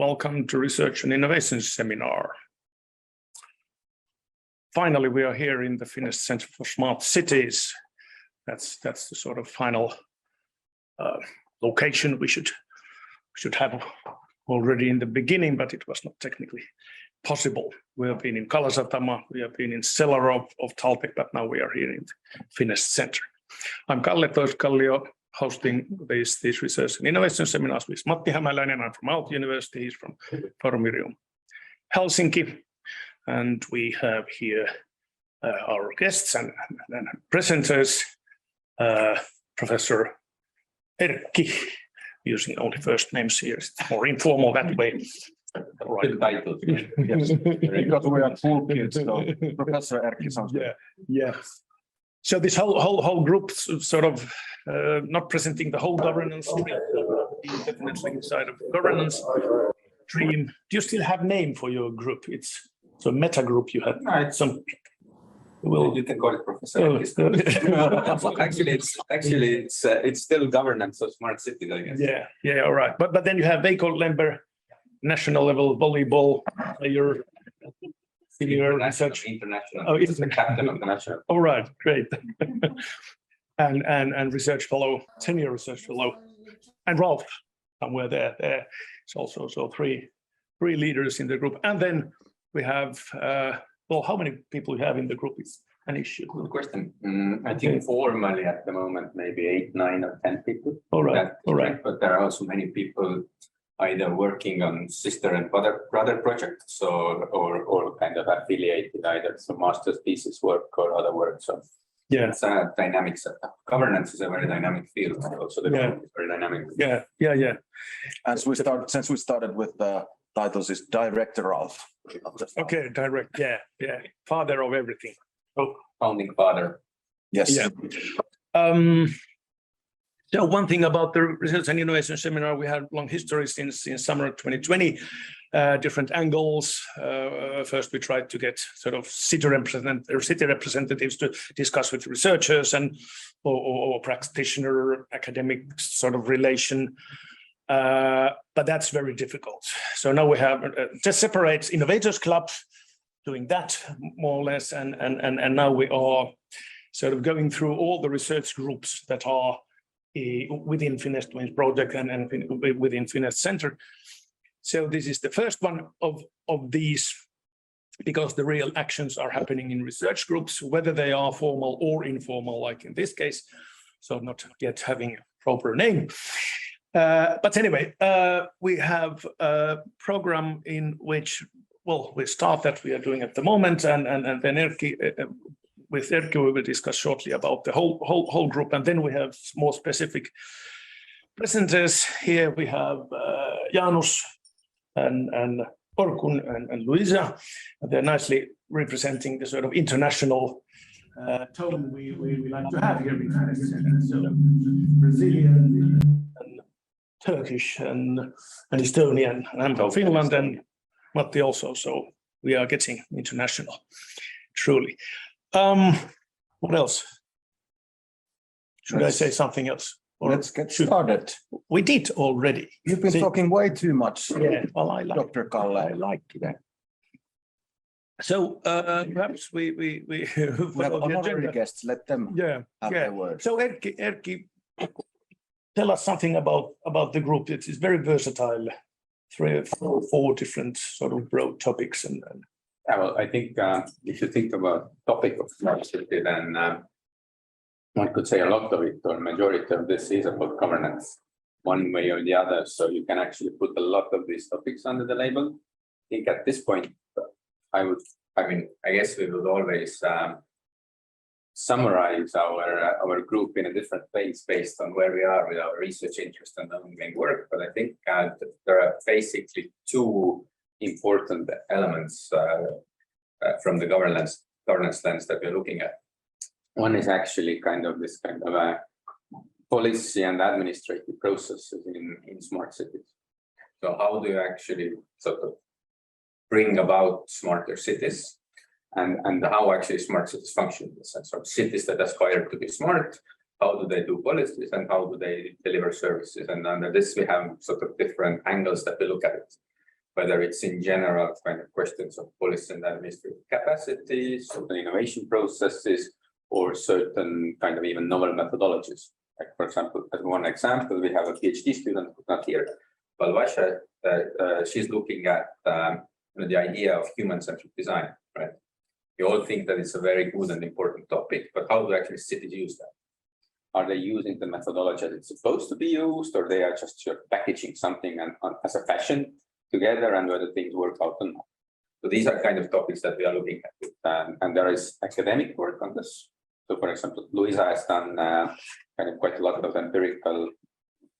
Welcome to Research and Innovation Seminar. Finally, we are here in the Finnish Center for Smart Cities. That's the sort of final location we should have already in the beginning, but it was not technically possible. We have been in Kalasatama, we have been in cellar of TalTech, but now we are here in the Finnish Center. I'm Kalle Toiskallio, hosting these research and innovation seminars with Matti Hämäläinen. I'm from Aalto University, he's from Formirium Helsinki. And we have here our guests and presenters, Professor Erkki, using only first names here, it's more informal that way. Right. Title. Yes. Because we are full kids, so Professor Erkki sounds good. Yeah. So this whole group sort of not presenting the whole governance stream, definitely inside of the governance stream. Do you still have name for your group? It's so meta group. You had some. Well, you can call it Professor. Actually, it's still governance of smart cities, I guess. Yeah, all right. But then you have Veiko Lember, national level volleyball player. Senior research. International. Oh, it's the captain of the national. All right, great. and research fellow, senior research fellow, and Ralf somewhere there. It's also so three leaders in the group, and then we have how many people you have in the group is an issue. Good question. I think formally at the moment maybe 8, 9, or 10 people. All right. But there are also many people either working on sister and brother projects, or kind of affiliated, either some master's thesis work or other work. So yeah, it's a dynamic setup. Governance is a very dynamic field, also the group is very dynamic. Yeah. As we started, since we started with the titles, is Director Ralf. Okay, direct. Yeah. Father of everything. Oh, Founding father. Yes. Yeah. So one thing about the Research and Innovation Seminar, we had long history since summer 2020, different angles. First, we tried to get sort of city representatives to discuss with researchers and or practitioner academic sort of relation. But that's very difficult. So now we have just separate innovators clubs doing that more or less, and now we are sort of going through all the research groups that are within Finnish Twins project and within Finnish Center. So this is the first one of these, because the real actions are happening in research groups, whether they are formal or informal, like in this case, so not yet having a proper name. But anyway, we have a program in which, we start that we are doing at the moment, and then Erkki, with Erkki, we will discuss shortly about the whole group, and then we have more specific presenters. Here we have Jaanus and Orkun and Luiza. They're nicely representing the sort of international tone we like to have here. So Brazilian and Turkish and Estonian, and I'm from Finland, and Matti also. So we are getting international, truly. What else? Should I say something else? Or let's get started. We did already. You've been talking way too much. Yeah, well, I like Dr. Kalle. I like that. So perhaps we have honorary guests. Let them have their words. So Erkki, tell us something about the group. It is very versatile. 3 or 4 different sort of broad topics and. Well, I think if you think about topic of smart city, then one could say a lot of it, or majority of this, is about governance, one way or the other. So you can actually put a lot of these topics under the label. I think at this point, I guess we would always summarize our group in a different phase based on where we are with our research interest and ongoing work. But I think there are basically 2 important elements from the governance lens that we're looking at. One is actually kind of this kind of a policy and administrative processes in smart cities. So how do you actually sort of bring about smarter cities, and how actually smart cities function in the sense of cities that aspire to be smart, how do they do policies and how do they deliver services? And under this, we have sort of different angles that we look at it. whether it's in general kind of questions of policy and administrative capacities, certain innovation processes, or certain kind of even novel methodologies. Like, for example, as one example, we have a PhD student who's not here, Valvasha. She's looking at the idea of human-centric design, right? We all think that it's a very good and important topic, but how do actually cities use that? Are they using the methodology as it's supposed to be used, or they are just packaging something as a fashion together, and whether things work out or not? So these are kind of topics that we are looking at, and there is academic work on this. So, for example, Luiza has done kind of quite a lot of empirical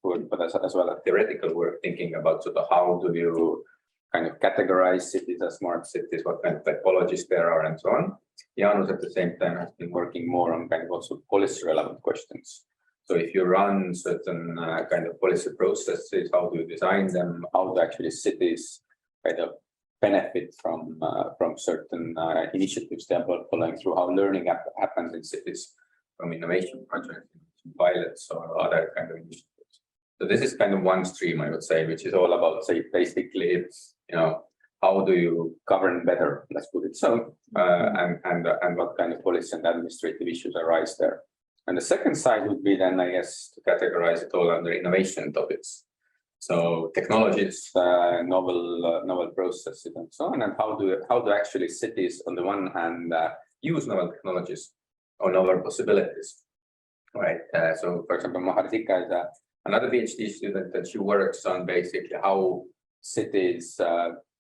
work, but as well as theoretical work, thinking about sort of how do you kind of categorize cities as smart cities, what kind of typologies there are, and so on. Jaanus at the same time has been working more on kind of also policy relevant questions. So if you run certain kind of policy processes, how do you design them? How do actually cities kind of benefit from certain initiatives they are following through? How learning happens in cities from innovation projects, pilots, or other kind of initiatives. So this is kind of one stream, I would say, which is all about, say, basically, how do you govern better, let's put it so, and what kind of policy and administrative issues arise there. And the second side would be then, I guess, to categorize it all under innovation topics. So technologies, novel processes, and so on, and how do actually cities, on the one hand, use novel technologies or novel possibilities, right? So, for example, Maharika is another PhD student, that she works on basically how cities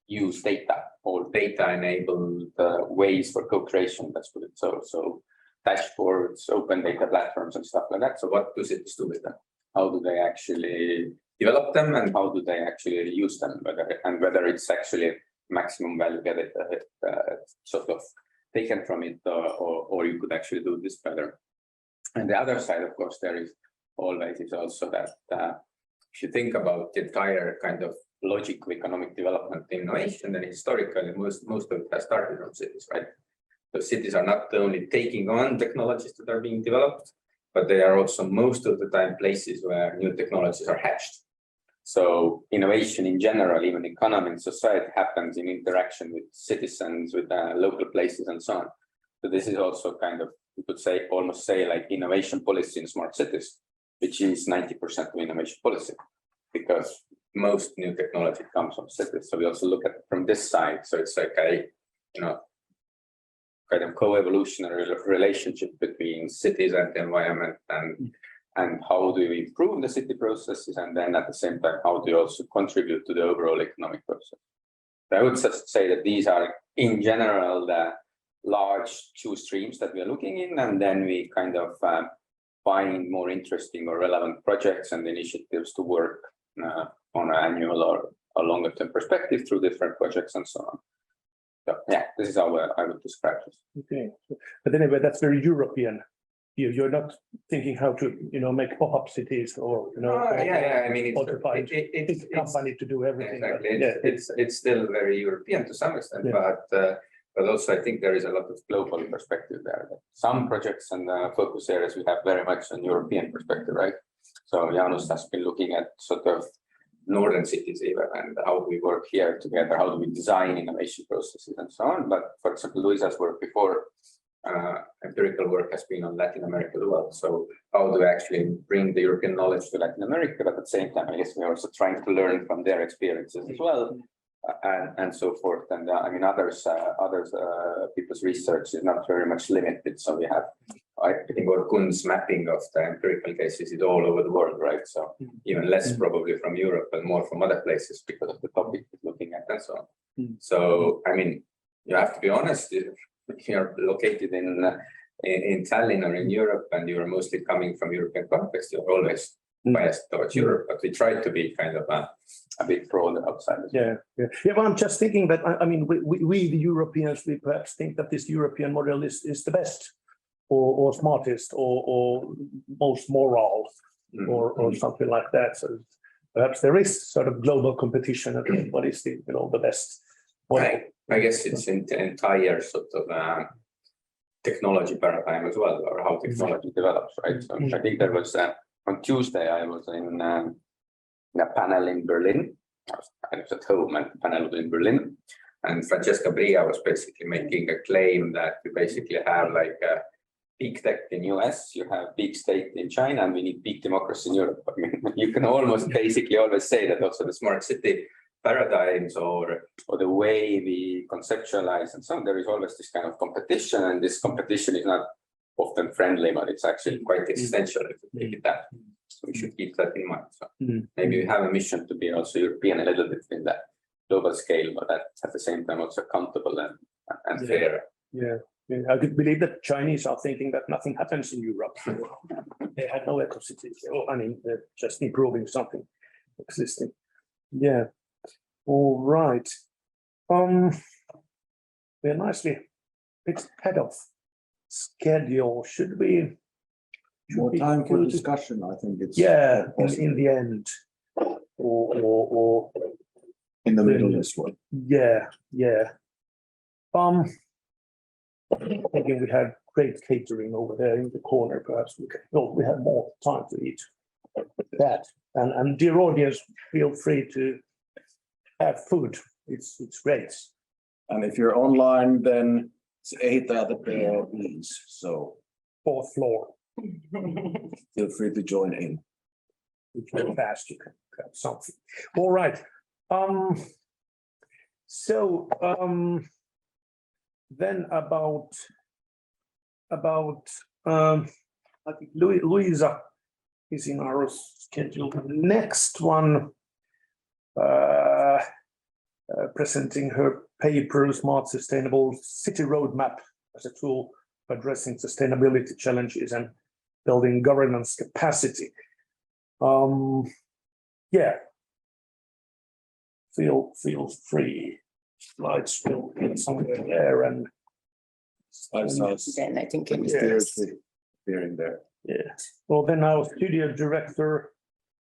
use data or data-enabled ways for co-creation, let's put it so. So dashboards, open data platforms, and stuff like that. So what do cities do with them? How do they actually develop them, and how do they actually use them? Whether it's actually maximum value get it sort of taken from it, or you could actually do this better. And the other side, of course, there is always is also that if you think about the entire kind of logic of economic development innovation, then historically most of it has started from cities, right? So cities are not only taking on technologies that are being developed, but they are also most of the time places where new technologies are hatched. So innovation in general, even economy and society, happens in interaction with citizens, with local places, and so on. So this is also kind of, you could say, almost say like innovation policy in smart cities, which is 90% of innovation policy, because most new technology comes from cities. So we also look at it from this side. So it's like a, kind of co-evolutionary relationship between cities and the environment, and how do you improve the city processes, and then at the same time, how do you also contribute to the overall economic process? So I would just say that these are, in general, the large two streams that we are looking in, and then we kind of find more interesting or relevant projects and initiatives to work on an annual or a longer term perspective through different projects and so on. So yeah, this is how I would describe this. Okay, but anyway, that's very European. You're not thinking how to, make pop-up cities or, I mean, it's company to do everything. Exactly. It's still very European to some extent, but also I think there is a lot of global perspective there. Some projects and focus areas we have very much an European perspective, right? So Jaanus has been looking at sort of northern cities even, and how we work here together, how do we design innovation processes and so on. But for example, Luiza's work before, empirical work has been on Latin America as well. So how do we actually bring the European knowledge to Latin America, but at the same time, I guess we're also trying to learn from their experiences as well, and so forth. And I mean, others people's research is not very much limited. So we have, I think, Orkun's mapping of the empirical cases is all over the world, right? So even less probably from Europe, but more from other places because of the topic we're looking at and so on. So I mean, you have to be honest. If you're located in Tallinn or in Europe, and you're mostly coming from European context, you're always biased towards Europe. But we try to be kind of a bit broader outside. Yeah. Well, I'm just thinking that I mean, we the Europeans, we perhaps think that this European model is the best, or smartest, or most moral, or something like that. So perhaps there is sort of global competition at what is the best. I guess it's an entire sort of technology paradigm as well, or how technology develops, right? So I think there was on Tuesday I was in a panel in Berlin I was at home and panel in Berlin. And Francesca Bria was basically making a claim that you basically have like a peak tech in US, you have peak state in China, and we need peak democracy in Europe. I mean, you can almost basically always say that also the smart city paradigms or the way we conceptualize and so on, there is always this kind of competition, and this competition is not often friendly, but it's actually quite existential if you take it that. So we should keep that in mind. So maybe we have a mission to be also European a little bit in that global scale, but at the same time also accountable and fair. Yeah. I could believe that Chinese are thinking that nothing happens in Europe. They had no ecocities. I mean, they're just improving something existing. Yeah. All right. We're nicely bit ahead of schedule. Should we? More time for discussion, I think it's. Yeah, in the end. Or in the middle as well. Yeah. Thinking we had great catering over there in the corner. Perhaps we have more time to eat that. And dear audience, feel free to have food. It's great. And if you're online, then it's 8 other please. So 4th floor. Feel free to join in. If you're fast, you can grab something. All right. Then about I think Luiza is in our schedule. The next one, presenting her paper, Smart Sustainable City Roadmap as a tool for addressing sustainability challenges and building governance capacity. Yeah. Feel free. Slides will get somewhere there, and then I think it's appearing there. Yeah. Well, then our studio director,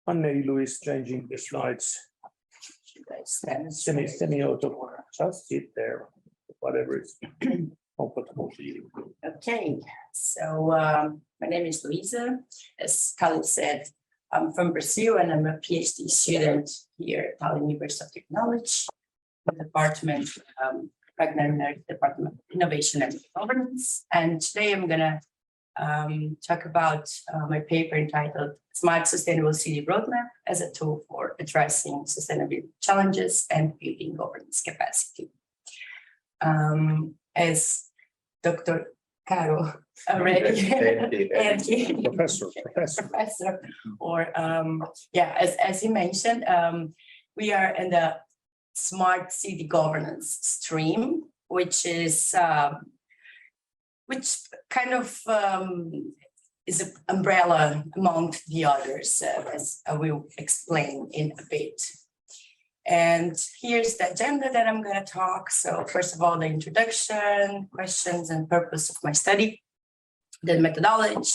Anne-Louise, is changing the slides. Semi-auto. Just sit there, whatever is comfortable for you. Okay, so my name is Luiza. As Khalid said, I'm from Brazil and I'm a PhD student here at Tallinn University of Technology, the department, Department of Innovation and Governance. And today I'm gonna talk about my paper entitled Smart Sustainable City Roadmap as a tool for addressing sustainability challenges and building governance capacity. As Dr. Karo already, Erkki, professor, or as he mentioned, we are in the smart city governance stream, which is which kind of is an umbrella among the others, as I will explain in a bit. And here's the agenda that I'm going to talk. So first of all, the introduction, questions and purpose of my study, then methodology,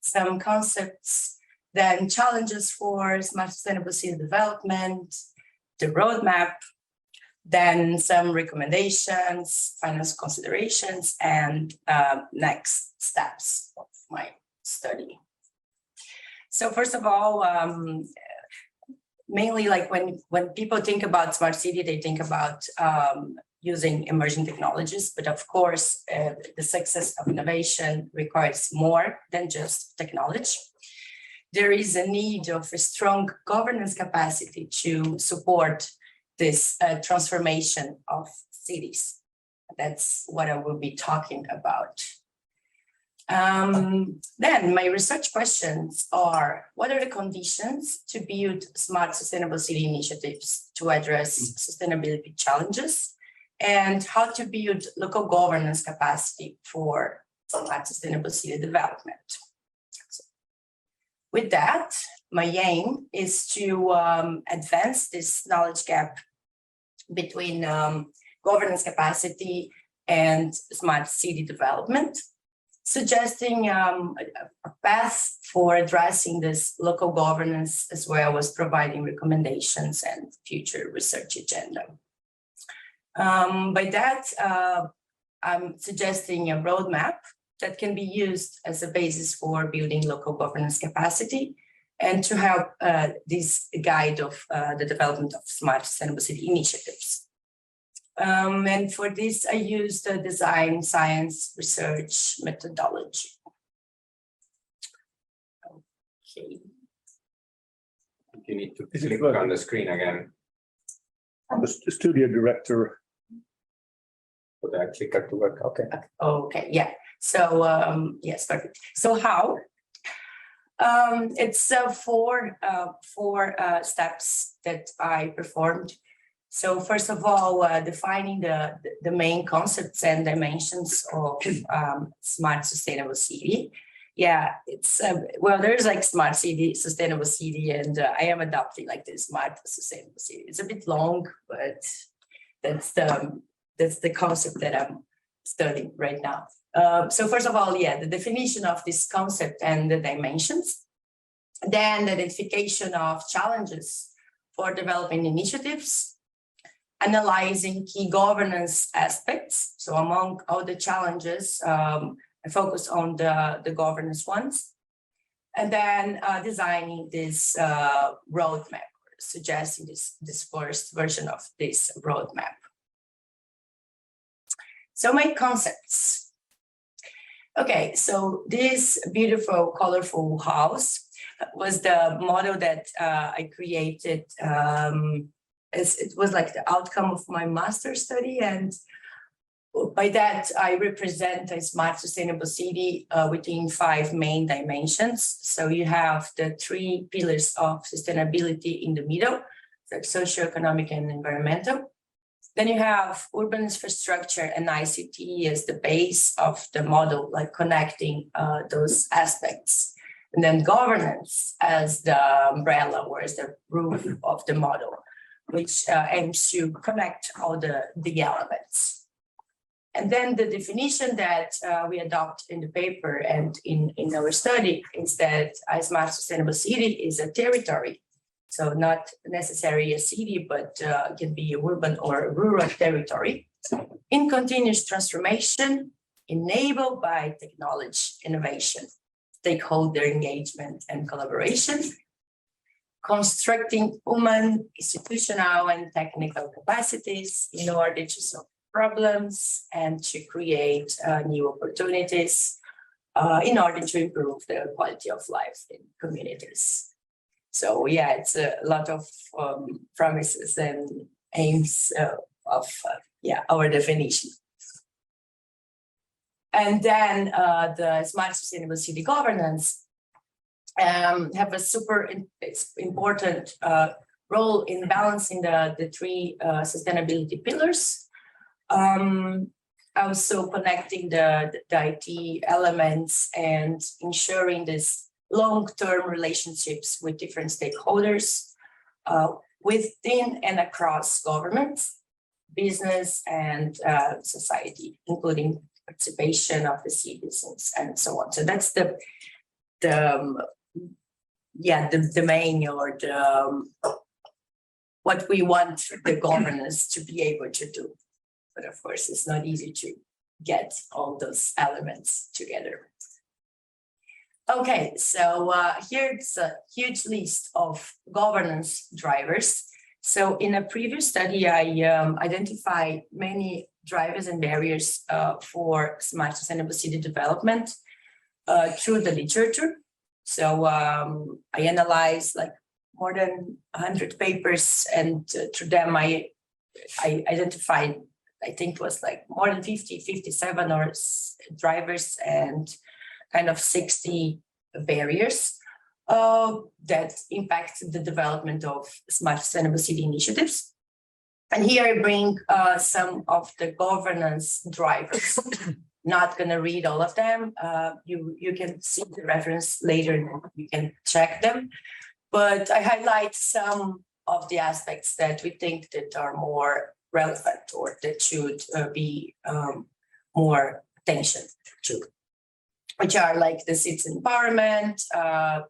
some concepts, then challenges for smart sustainable city development, the roadmap, then some recommendations, final considerations, and next steps of my study. So first of all, mainly like when people think about smart city, they think about using emerging technologies, but of course, the success of innovation requires more than just technology. There is a need of a strong governance capacity to support this transformation of cities. That's what I will be talking about. Then my research questions are, what are the conditions to build smart sustainable city initiatives to address sustainability challenges, and how to build local governance capacity for smart sustainable city development? So with that, my aim is to advance this knowledge gap between governance capacity and smart city development, suggesting a path for addressing this local governance, as well as providing recommendations and future research agenda. By that, I'm suggesting a roadmap that can be used as a basis for building local governance capacity, and to help this guide of the development of smart sustainable city initiatives. And for this, I used the design science research methodology. Okay. You need to click on the screen again. The studio director. For that clicker to work. Okay. Okay, yeah. So yes, perfect. So how? It's four steps that I performed. So first of all, defining the main concepts and dimensions of smart sustainable city. Yeah, it's well, there's like smart city, sustainable city, and I am adopting like the smart sustainable city. It's a bit long, but that's the concept that I'm studying right now. So first of all, yeah, the definition of this concept and the dimensions, then the identification of challenges for developing initiatives, analyzing key governance aspects. So among all the challenges, I focus on the governance ones, and then designing this roadmap, suggesting this first version of this roadmap. So my concepts. Okay, so this beautiful, colorful house was the model that I created. It was like the outcome of my master's study, and by that I represent a smart sustainable city within 5 main dimensions. So you have the 3 pillars of sustainability in the middle, like socioeconomic and environmental. Then you have urban infrastructure and ICT as the base of the model, like connecting those aspects. And then governance as the umbrella or as the roof of the model, which aims to connect all the elements. And then the definition that we adopt in the paper and in our study is that a smart sustainable city is a territory. So not necessarily a city, but can be a urban or rural territory in continuous transformation, enabled by technology, innovation, stakeholder engagement and collaboration, constructing human, institutional, and technical capacities in order to solve problems and to create new opportunities in order to improve the quality of life in communities. So yeah, it's a lot of promises and aims of our definition. And then the smart sustainable city governance have a super important role in balancing the 3 sustainability pillars. Also connecting the IT elements and ensuring this long-term relationships with different stakeholders within and across governments, business, and society, including participation of the citizens and so on. So that's the main or what we want the governance to be able to do. But of course, it's not easy to get all those elements together. Okay, so here's a huge list of governance drivers. So in a previous study, I identified many drivers and barriers for smart sustainable city development through the literature. So I analyzed like more than 100 papers, and through them I identified, I think it was like more than 57 or drivers and kind of 60 barriers that impact the development of smart sustainable city initiatives. And here I bring some of the governance drivers. Not going to read all of them. You can see the reference later and you can check them. But I highlight some of the aspects that we think that are more relevant or that should be more attention to, which are like the citizen empowerment,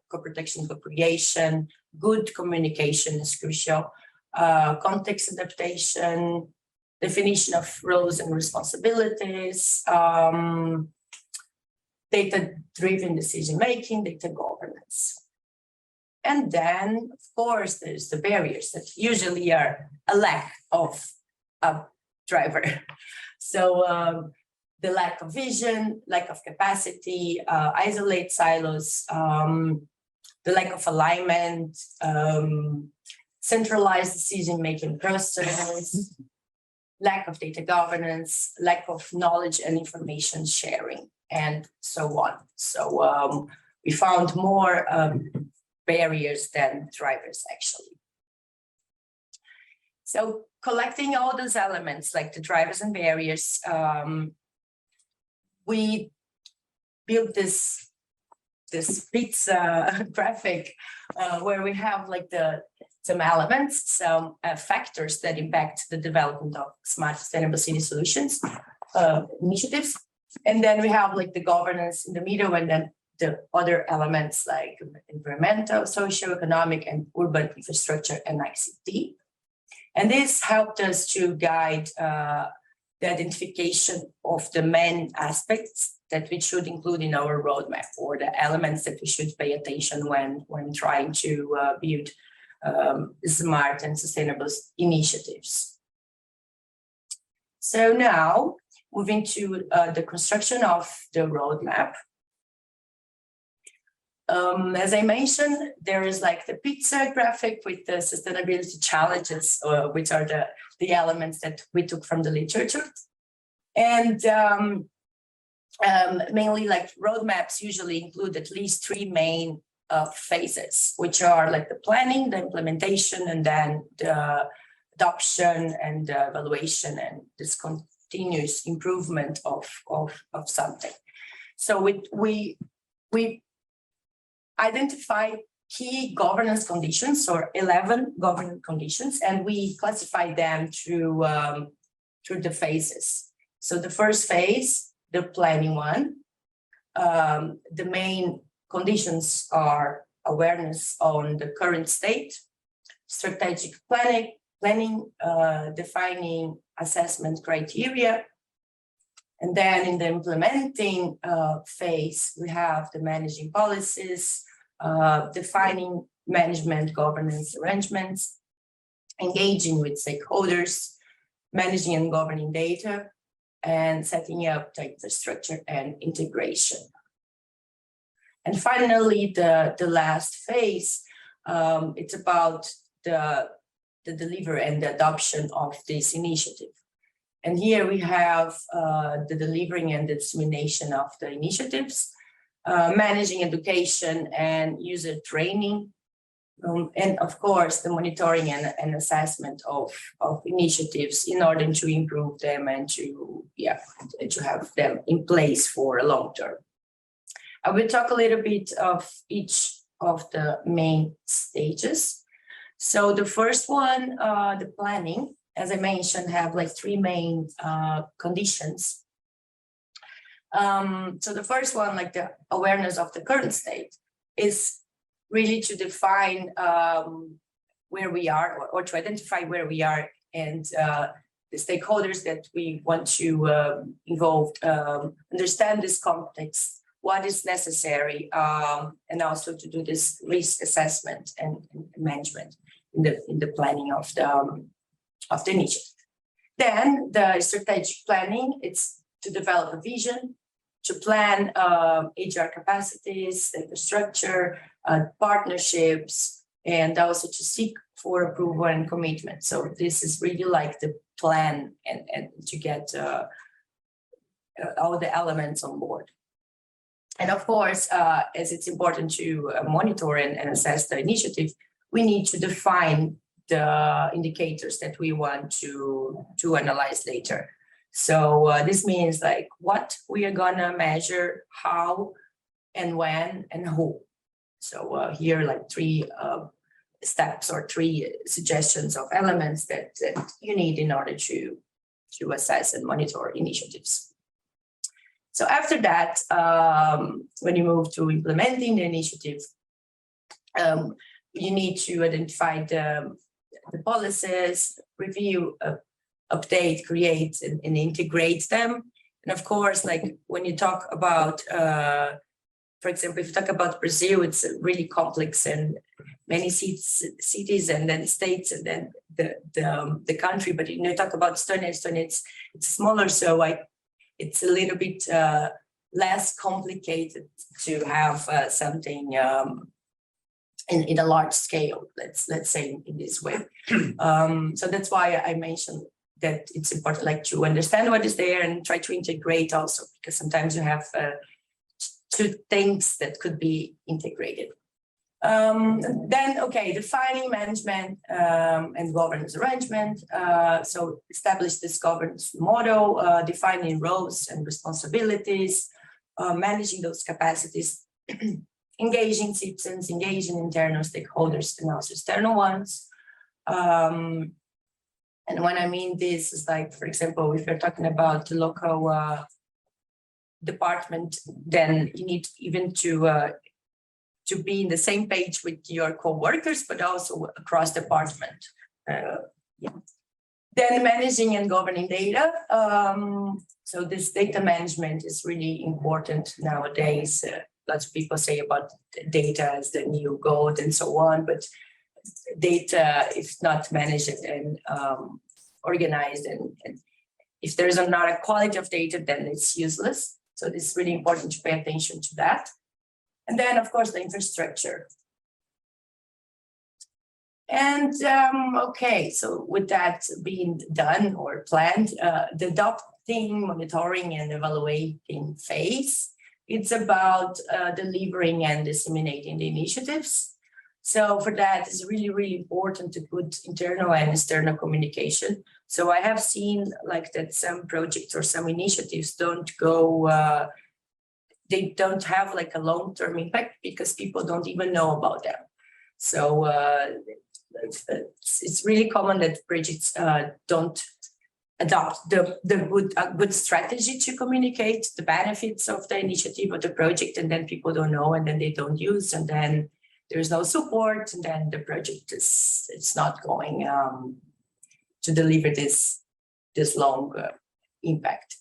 co-protection, co-creation, good communication is crucial, context adaptation, definition of roles and responsibilities, data-driven decision-making, data governance. And then, of course, there's the barriers that usually are a lack of a driver. So the lack of vision, lack of capacity, isolate silos, the lack of alignment, centralized decision-making process, lack of data governance, lack of knowledge and information sharing, and so on. So we found more barriers than drivers, actually. So collecting all those elements, like the drivers and barriers, we built this pizza graphic where we have like some elements, some factors that impact the development of smart sustainable city solutions initiatives. And then we have like the governance in the middle, and then the other elements like environmental, socio-economic, and urban infrastructure and ICT. And this helped us to guide the identification of the main aspects that we should include in our roadmap, or the elements that we should pay attention when trying to build smart and sustainable initiatives. So now, moving to the construction of the roadmap. As I mentioned, there is like the pizza graphic with the sustainability challenges, which are the elements that we took from the literature. And mainly like roadmaps usually include at least 3 main phases, which are like the planning, the implementation, and then the adoption and evaluation and this continuous improvement of something. So we identify key governance conditions, or 11 governance conditions, and we classify them through the phases. So the first phase, the planning one, the main conditions are awareness on the current state, strategic planning, defining assessment criteria. And then in the implementing phase, we have the managing policies, defining management governance arrangements, engaging with stakeholders, managing and governing data, and setting up the infrastructure and integration. And finally, the last phase, it's about the delivery and the adoption of this initiative. And here we have the delivering and the dissemination of the initiatives, managing education and user training, and of course, the monitoring and assessment of initiatives in order to improve them and to have them in place for a long term. I will talk a little bit of each of the main stages. So the first one, the planning, as I mentioned, have like 3 main conditions. So the first one, like the awareness of the current state, is really to define where we are, or to identify where we are, and the stakeholders that we want to involve, understand this context, what is necessary, and also to do this risk assessment and management in the planning of the initiative. Then the strategic planning, it's to develop a vision, to plan HR capacities, infrastructure, partnerships, and also to seek for approval and commitment. So this is really like the plan and to get all the elements on board. And of course, as it's important to monitor and assess the initiative, we need to define the indicators that we want to analyze later. So this means like what we are gonna measure, how, and when, and who. So here like 3 steps or 3 suggestions of elements that you need in order to assess and monitor initiatives. So after that, when you move to implementing the initiative, you need to identify the policies, review, update, create, and integrate them. And of course, like when you talk about for example, if you talk about Brazil, it's really complex and many cities and then states and then the country. But you talk about Estonia, it's smaller, so it's a little bit less complicated to have something in a large scale. Let's say in this way. So that's why I mentioned that it's important, like, to understand what is there and try to integrate also, because sometimes you have two things that could be integrated. Then, okay, defining management and governance arrangement. So establish this governance model, defining roles and responsibilities, managing those capacities, engaging citizens, engaging internal stakeholders and also external ones. And when I mean this is like, for example, if you're talking about the local department, then you need even to be in the same page with your co-workers, but also across department. Yeah. Then managing and governing data. So this data management is really important nowadays. Lots of people say about data as the new gold and so on, but data, if not managed and organized, and if there is not a quality of data, then it's useless. So it's really important to pay attention to that. And then, of course, the infrastructure. And okay, so with that being done or planned, the adopting, monitoring, and evaluating phase, it's about delivering and disseminating the initiatives. So for that, it's really, really important to put internal and external communication. So I have seen like that some projects or some initiatives don't go, they don't have like a long-term impact because people don't even know about them. So it's really common that projects don't adopt the good strategy to communicate the benefits of the initiative or the project, and then people don't know, and then they don't use, and then there's no support, and then the project it's not going to deliver this long impact.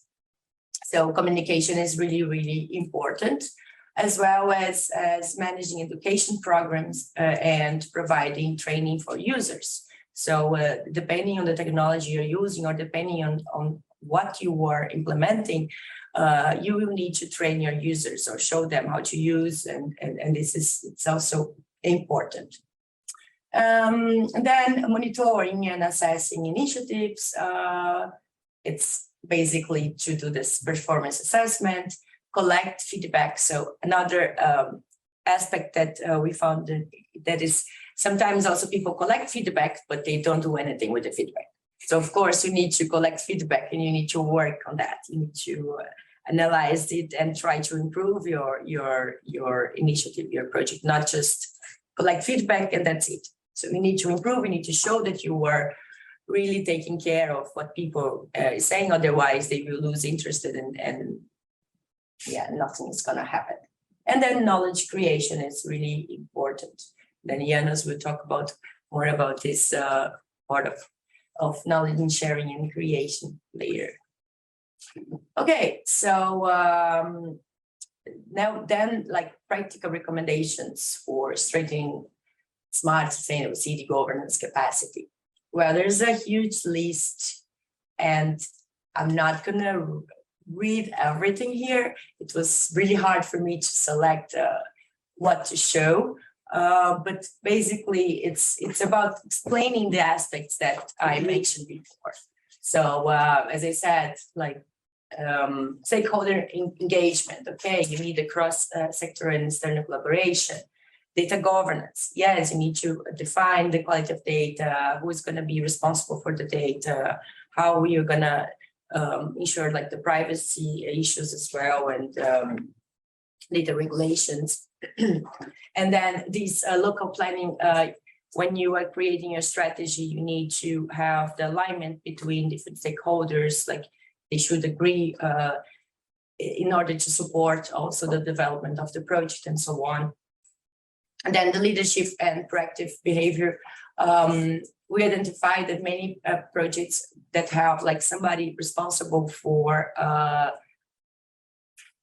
So communication is really, really important, as well as managing education programs and providing training for users. So depending on the technology you're using or depending on what you are implementing, you will need to train your users or show them how to use, and it's also important. And then monitoring and assessing initiatives. It's basically to do this performance assessment, collect feedback. So another aspect that we found that is sometimes also people collect feedback, but they don't do anything with the feedback. So of course you need to collect feedback and you need to work on that. You need to analyze it and try to improve your initiative, your project, not just collect feedback and that's it. So you need to improve, you need to show that you are really taking care of what people are saying, otherwise they will lose interest and yeah, nothing is gonna happen. And then knowledge creation is really important. Then Jaanus will talk about more about this part of knowledge and sharing and creation later. Okay, so now then, like practical recommendations for strengthening smart, sustainable city governance capacity. Well, there's a huge list, and I'm not gonna read everything here. It was really hard for me to select what to show, but basically it's about explaining the aspects that I mentioned before. So as I said, like stakeholder engagement, okay, you need a cross-sector and external collaboration. Data governance, yes, you need to define the quality of data, who is going to be responsible for the data, how you're going to ensure like the privacy issues as well, and data regulations. And then these local planning, when you are creating a strategy, you need to have the alignment between different stakeholders, like they should agree in order to support also the development of the project and so on. And then the leadership and proactive behavior. We identified that many projects that have like somebody responsible for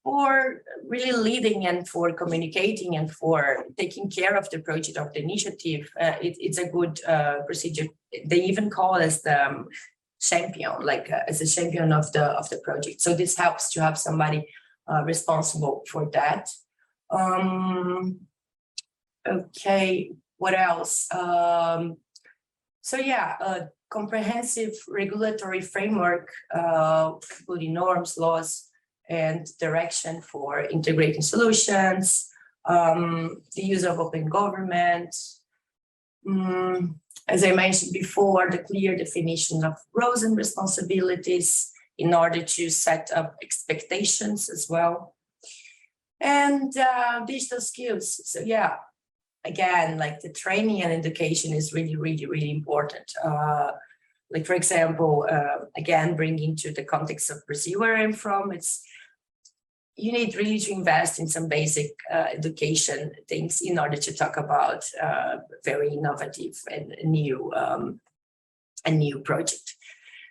for really leading and for communicating and for taking care of the project, of the initiative. It's a good procedure. They even call us the champion, like as a champion of the project. So this helps to have somebody responsible for that. Okay, what else? So yeah, a comprehensive regulatory framework, including norms, laws, and direction for integrating solutions, the use of open government, as I mentioned before, the clear definition of roles and responsibilities in order to set up expectations as well, and digital skills. So yeah, again, like the training and education is really, really, really important. Like, for example, again, bringing to the context of Brazil where I'm from, you need really to invest in some basic education things in order to talk about very innovative and a new project.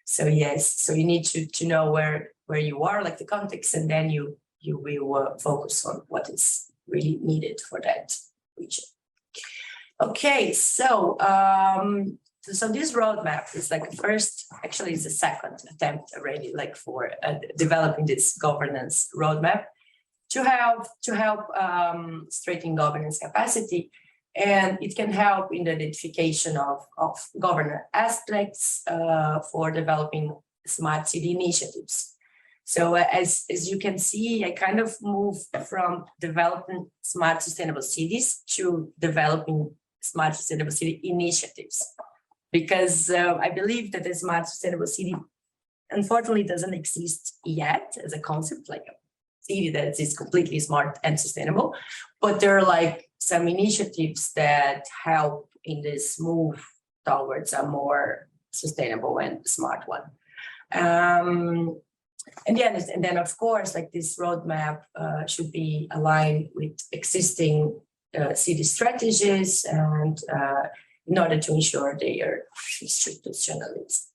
So yes, so you need to know where you are, like the context, and then you will focus on what is really needed for that region. Okay, so so this roadmap is like actually it's the second attempt already, like for developing this governance roadmap to help strengthen governance capacity, and it can help in the identification of governance aspects for developing smart city initiatives. So as you can see, I kind of moved from developing smart sustainable cities to developing smart sustainable city initiatives, because I believe that the smart sustainable city unfortunately doesn't exist yet as a concept, like a city that is completely smart and sustainable, but there are like some initiatives that help in this move towards a more sustainable and smart one. And then of course, like this roadmap should be aligned with existing city strategies and in order to ensure they are institutionalized.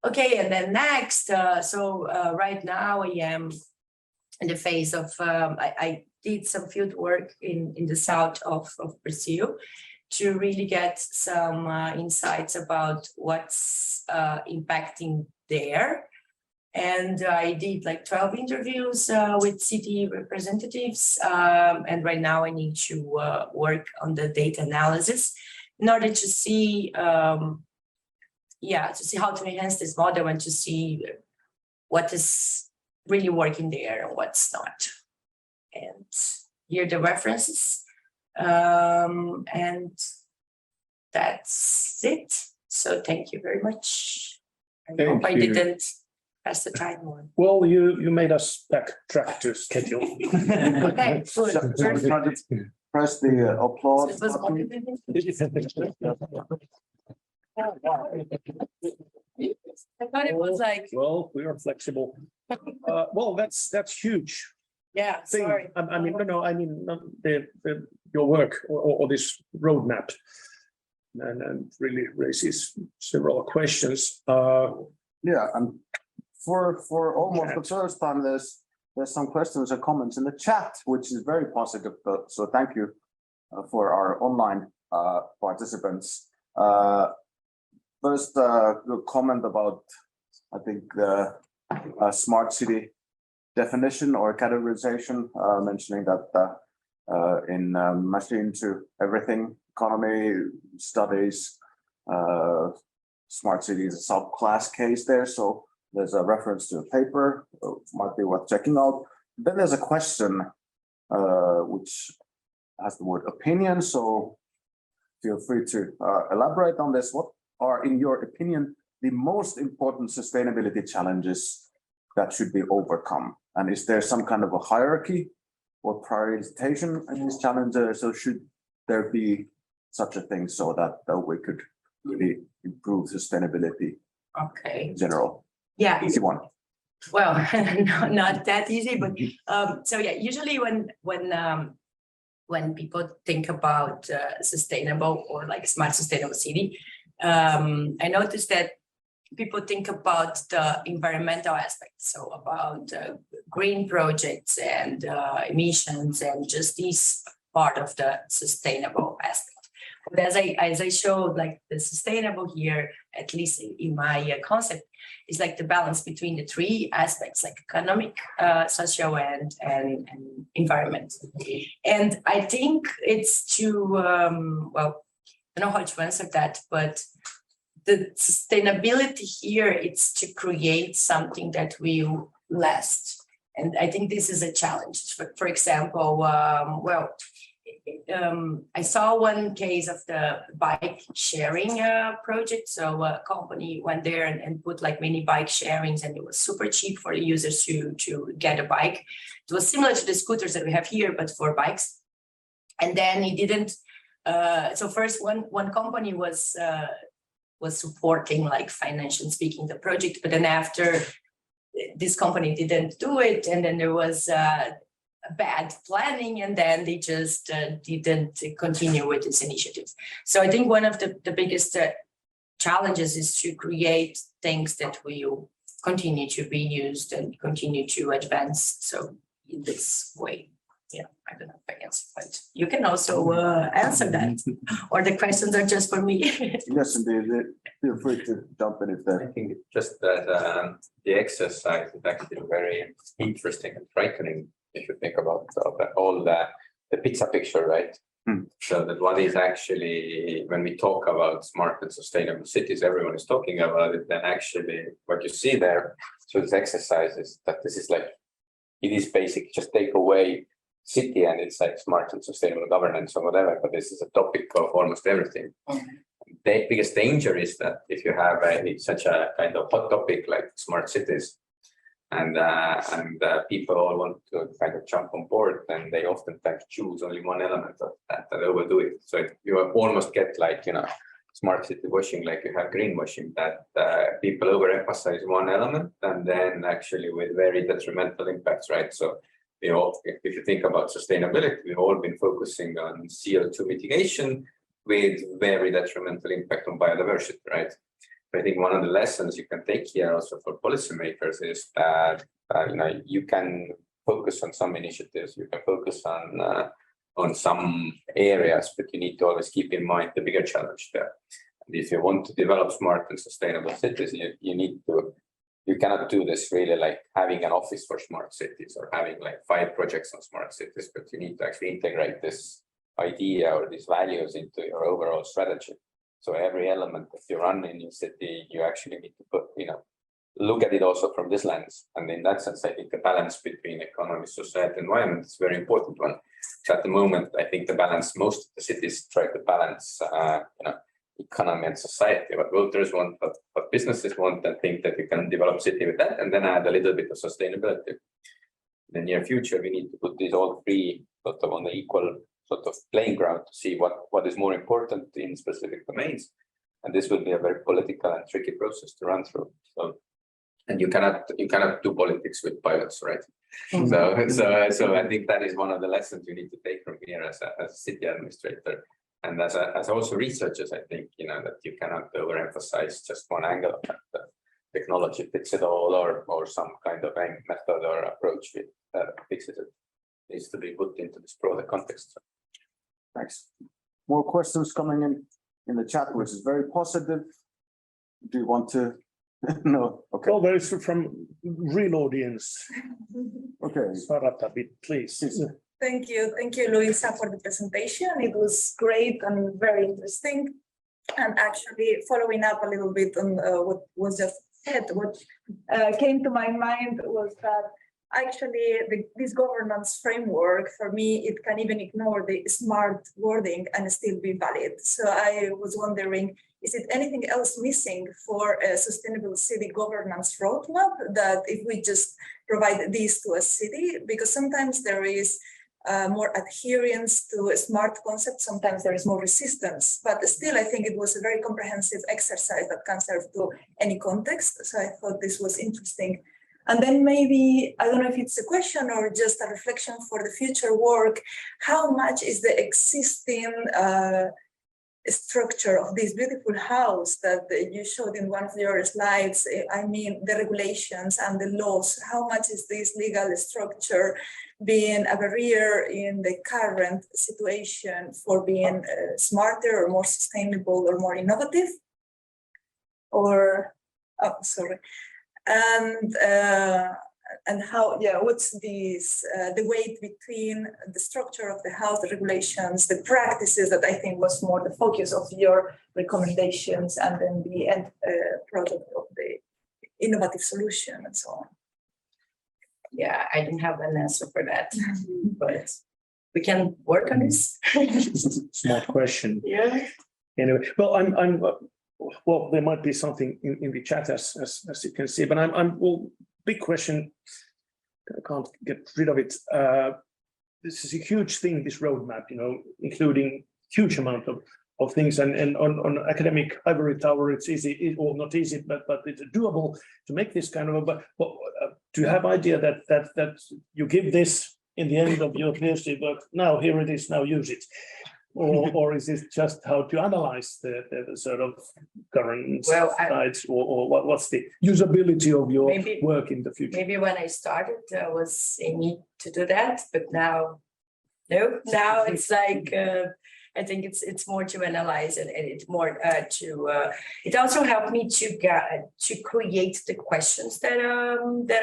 Okay, and then next, right now I am in the phase of, I did some field work in the south of Brazil to really get some insights about what's impacting there. And I did like 12 interviews with city representatives. And right now I need to work on the data analysis in order to see, to see how to enhance this model and to see what is really working there and what's not. And here are the references. And that's it. So thank you very much. I hope I didn't pass the time on. Well, you made us backtrack to schedule. Okay, good. Press the applause. So it I thought it was like, Well, we are flexible. Well, that's huge. yeah, Thing. sorry. I mean, your work or this roadmap, and really raises several questions. Yeah, and for almost the first time, there's some questions or comments in the chat, which is very positive. So thank you for our online participants. First, comment about, I think, the smart city definition or categorization, mentioning that in machine to everything economy studies, smart city is a subclass case there. So there's a reference to a paper, might be worth checking out. Then there's a question which has the word opinion. So feel free to elaborate on this. What are, in your opinion, the most important sustainability challenges that should be overcome? And is there some kind of a hierarchy or prioritization in these challenges? So should there be such a thing so that we could really improve sustainability in general? Yeah. Easy one. Well, no, not that easy, but so yeah, usually when people think about sustainable or like smart sustainable city, I noticed that people think about the environmental aspects, so about green projects and emissions and just this part of the sustainable aspect. But as I showed, like the sustainable here, at least in my concept, is like the balance between the three aspects, like economic, social, and environment. And I think it's to, well, I don't know how to answer that, but the sustainability here, it's to create something that will last. And I think this is a challenge. For example, I saw one case of the bike sharing project. So a company went there and put like many bike sharings, and it was super cheap for the users to get a bike. It was similar to the scooters that we have here, but for bikes. And then it didn't. So first, one company was supporting, like financially speaking, the project, but then after this company didn't do it, and then there was bad planning, and then they just didn't continue with these initiatives. So I think one of the biggest challenges is to create things that will continue to be used and continue to advance. So in this way, yeah, I don't know if I answered, but you can also answer that, or the questions are just for me. Yes, indeed. Feel free to jump in if I that. think just that the exercise is actually very interesting and frightening if you think about all the pizza picture, right? So that what is actually, when we talk about smart and sustainable cities, everyone is talking about it, then actually what you see there, so this exercise is that this is like, it is basic, just take away city and it's like smart and sustainable governance or whatever, but this is a topic of almost everything. The biggest danger is that if you have such a kind of hot topic like smart cities, and people all want to kind of jump on board, then they oftentimes choose only one element of that and overdo it. So you almost get like, smart city washing, like you have greenwashing, that people overemphasize one element and then actually with very detrimental impacts, right? So if you think about sustainability, we've all been focusing on CO2 mitigation with very detrimental impact on biodiversity, right? I think one of the lessons you can take here also for policymakers is that you can focus on some initiatives, you can focus on some areas, but you need to always keep in mind the bigger challenge there. And if you want to develop smart and sustainable cities, you cannot do this really like having an office for smart cities or having like 5 projects on smart cities, but you need to actually integrate this idea or these values into your overall strategy. So every element that you run in your city, you actually need to put, look at it also from this lens. And in that sense, I think the balance between economy, society, environment is a very important one. So at the moment, I think the balance, most of the cities try to balance, economy and society. What voters want, what businesses want, and think that you can develop city with that, and then add a little bit of sustainability. In the near future, we need to put these all three sort of on the equal sort of playing ground to see what is more important in specific domains. And this will be a very political and tricky process to run through. So, and you cannot do politics with pilots, right? So I think that is one of the lessons you need to take from here as a city administrator. And as also researchers, I think, that you cannot overemphasize just one angle of that. The technology fits it all, or some kind of a method or approach that fixes it. Needs to be put into this broader context. Thanks. More questions coming in the chat, which is very positive. Do you want to? No. Okay. Well, there is from real audience. Okay. Sarata, please. Thank you, Luiza, for the presentation. It was great and very interesting. And actually, following up a little bit on what was just said, what came to my mind was that actually this governance framework, for me, it can even ignore the smart wording and still be valid. So I was wondering, is it anything else missing for a sustainable city governance roadmap, that if we just provide these to a city? Because sometimes there is more adherence to a smart concept, sometimes there is more resistance, but still I think it was a very comprehensive exercise that can serve to any context. So I thought this was interesting. And then maybe, I don't know if it's a question or just a reflection for the future work, how much is the existing structure of this beautiful house that you showed in one of your slides, I mean, the regulations and the laws, how much is this legal structure being a barrier in the current situation for being smarter or more sustainable or more innovative? Or, oh, sorry. And how, yeah, what's this, the weight between the structure of the house, the regulations, the practices that I think was more the focus of your recommendations, and then the end product of the innovative solution and so on? Yeah, I don't have an answer for that, but we can work on this. Smart question. Yeah. Anyway, well, well, there might be something in the chat as you can see, but well, big question. I can't get rid of it. This is a huge thing, this roadmap, including huge amount of things, and on academic ivory tower, it's easy, or not easy, but it's doable to make this kind of. But do you have idea that you give this in the end of your PhD work? Now here it is. Now use it. Or is it just how to analyze the sort of current sites, or what's the usability of your work in the future? Maybe when I started, I was aiming to do that, but now, no. Now it's like I think it's more to analyze, and it's more to. It also helped me to create the questions that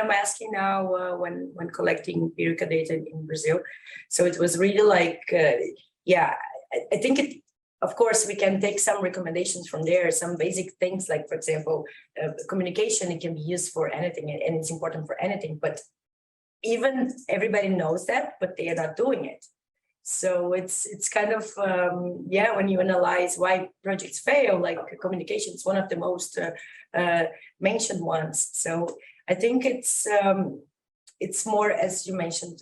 I'm asking now when collecting empirical data in Brazil. So it was really like yeah. I think of course, we can take some recommendations from there, some basic things like, for example, communication. It can be used for anything, and it's important for anything. But even everybody knows that, but they are not doing it. So it's kind of when you analyze why projects fail, like communication is one of the most mentioned ones. So I think it's more, as you mentioned,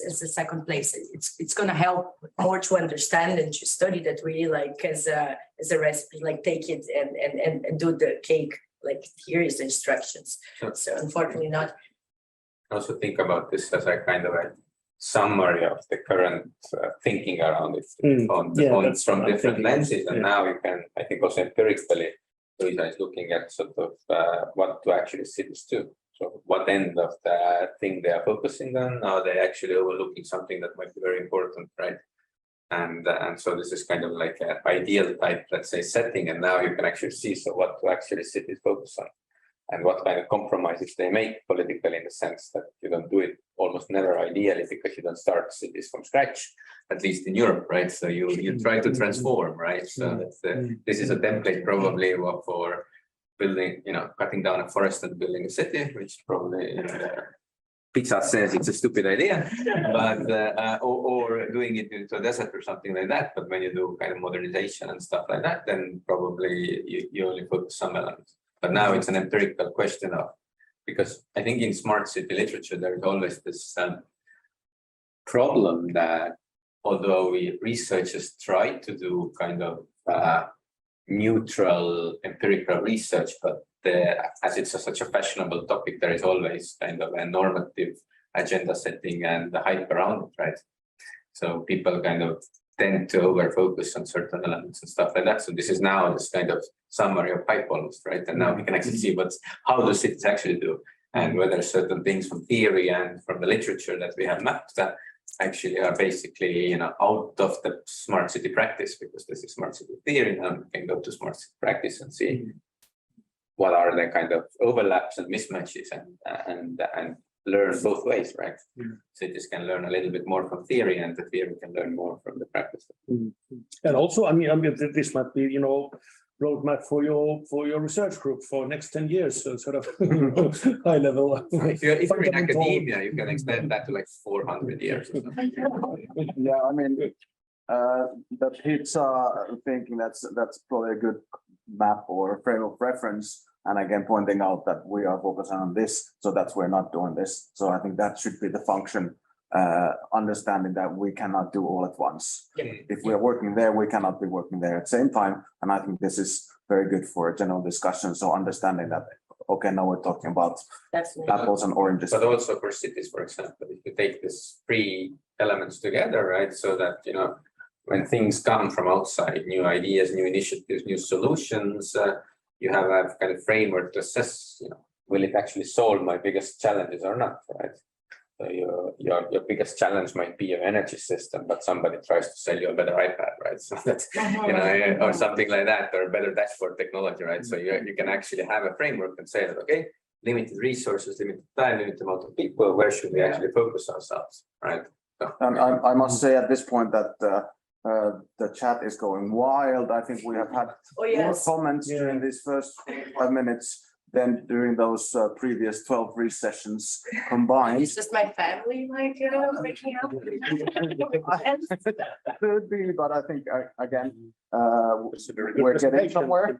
as the second place. It's going to help more to understand and to study that really, like as a recipe, like take it and do the cake. Like here is the instructions. So unfortunately not. I also think about this as a kind of a summary of the current thinking around it from different lenses, and now you can, I think, also empirically, Luiza is looking at sort of what to actually cities do. So what end of the thing they are focusing on? Are they actually overlooking something that might be very important, right? And so this is kind of like an ideal type, let's say, setting, and now you can actually see what to actually cities focus on, and what kind of compromises they make politically, in the sense that you don't do it almost never ideally, because you don't start cities from scratch, at least in Europe, right? So you try to transform, right? So that's this is a template probably for building, cutting down a forest and building a city, which probably Pizza says it's a stupid idea, but or doing it into a desert or something like that. But when you do kind of modernization and stuff like that, then probably you only focus some elements. But now it's an empirical question of, because I think in smart city literature there is always this problem that although we researchers try to do kind of neutral empirical research, but as it's such a fashionable topic, there is always kind of a normative agenda setting and the hype around it, right? So people kind of tend to over focus on certain elements and stuff like that. So this is now this kind of summary of hype almost, right? And now we can actually see how do cities actually do, and whether certain things from theory and from the literature that we have mapped that actually are basically, out of the smart city practice, because this is smart city theory. Now we can go to smart city practice and see what are the kind of overlaps and mismatches, and learn both ways, right? Cities can learn a little bit more from theory, and the theory can learn more from the practice. And also, I mean, this might be, roadmap for your research group for next 10 years, so sort of high level. If you're in academia, you can extend that to like 400 years. Or something. Yeah, I mean, the pizza thinking, that's probably a good map or frame of reference. And again, pointing out that we are focusing on this, so that's we're not doing this. So I think that should be the function, understanding that we cannot do all at once. If we are working there, we cannot be working there at the same time. And I think this is very good for a general discussion. So understanding that, okay, now we're talking about apples and oranges. But also for cities, for example, if you take these three elements together, right? So that, when things come from outside, new ideas, new initiatives, new solutions, you have a kind of framework to assess, will it actually solve my biggest challenges or not, right? So your biggest challenge might be your energy system, but somebody tries to sell you a better iPad, right? So that's, or something like that, or a better dashboard technology, right? So you can actually have a framework and say that, okay, limited resources, limited time, limited amount of people, where should we actually focus ourselves, right? So, And I must say at this point that the chat is going wild. I think we have had more comments during these first 5 minutes than during those previous 12 sessions combined. It's just my family, like, waking up. Could be, but I think again, we're getting somewhere.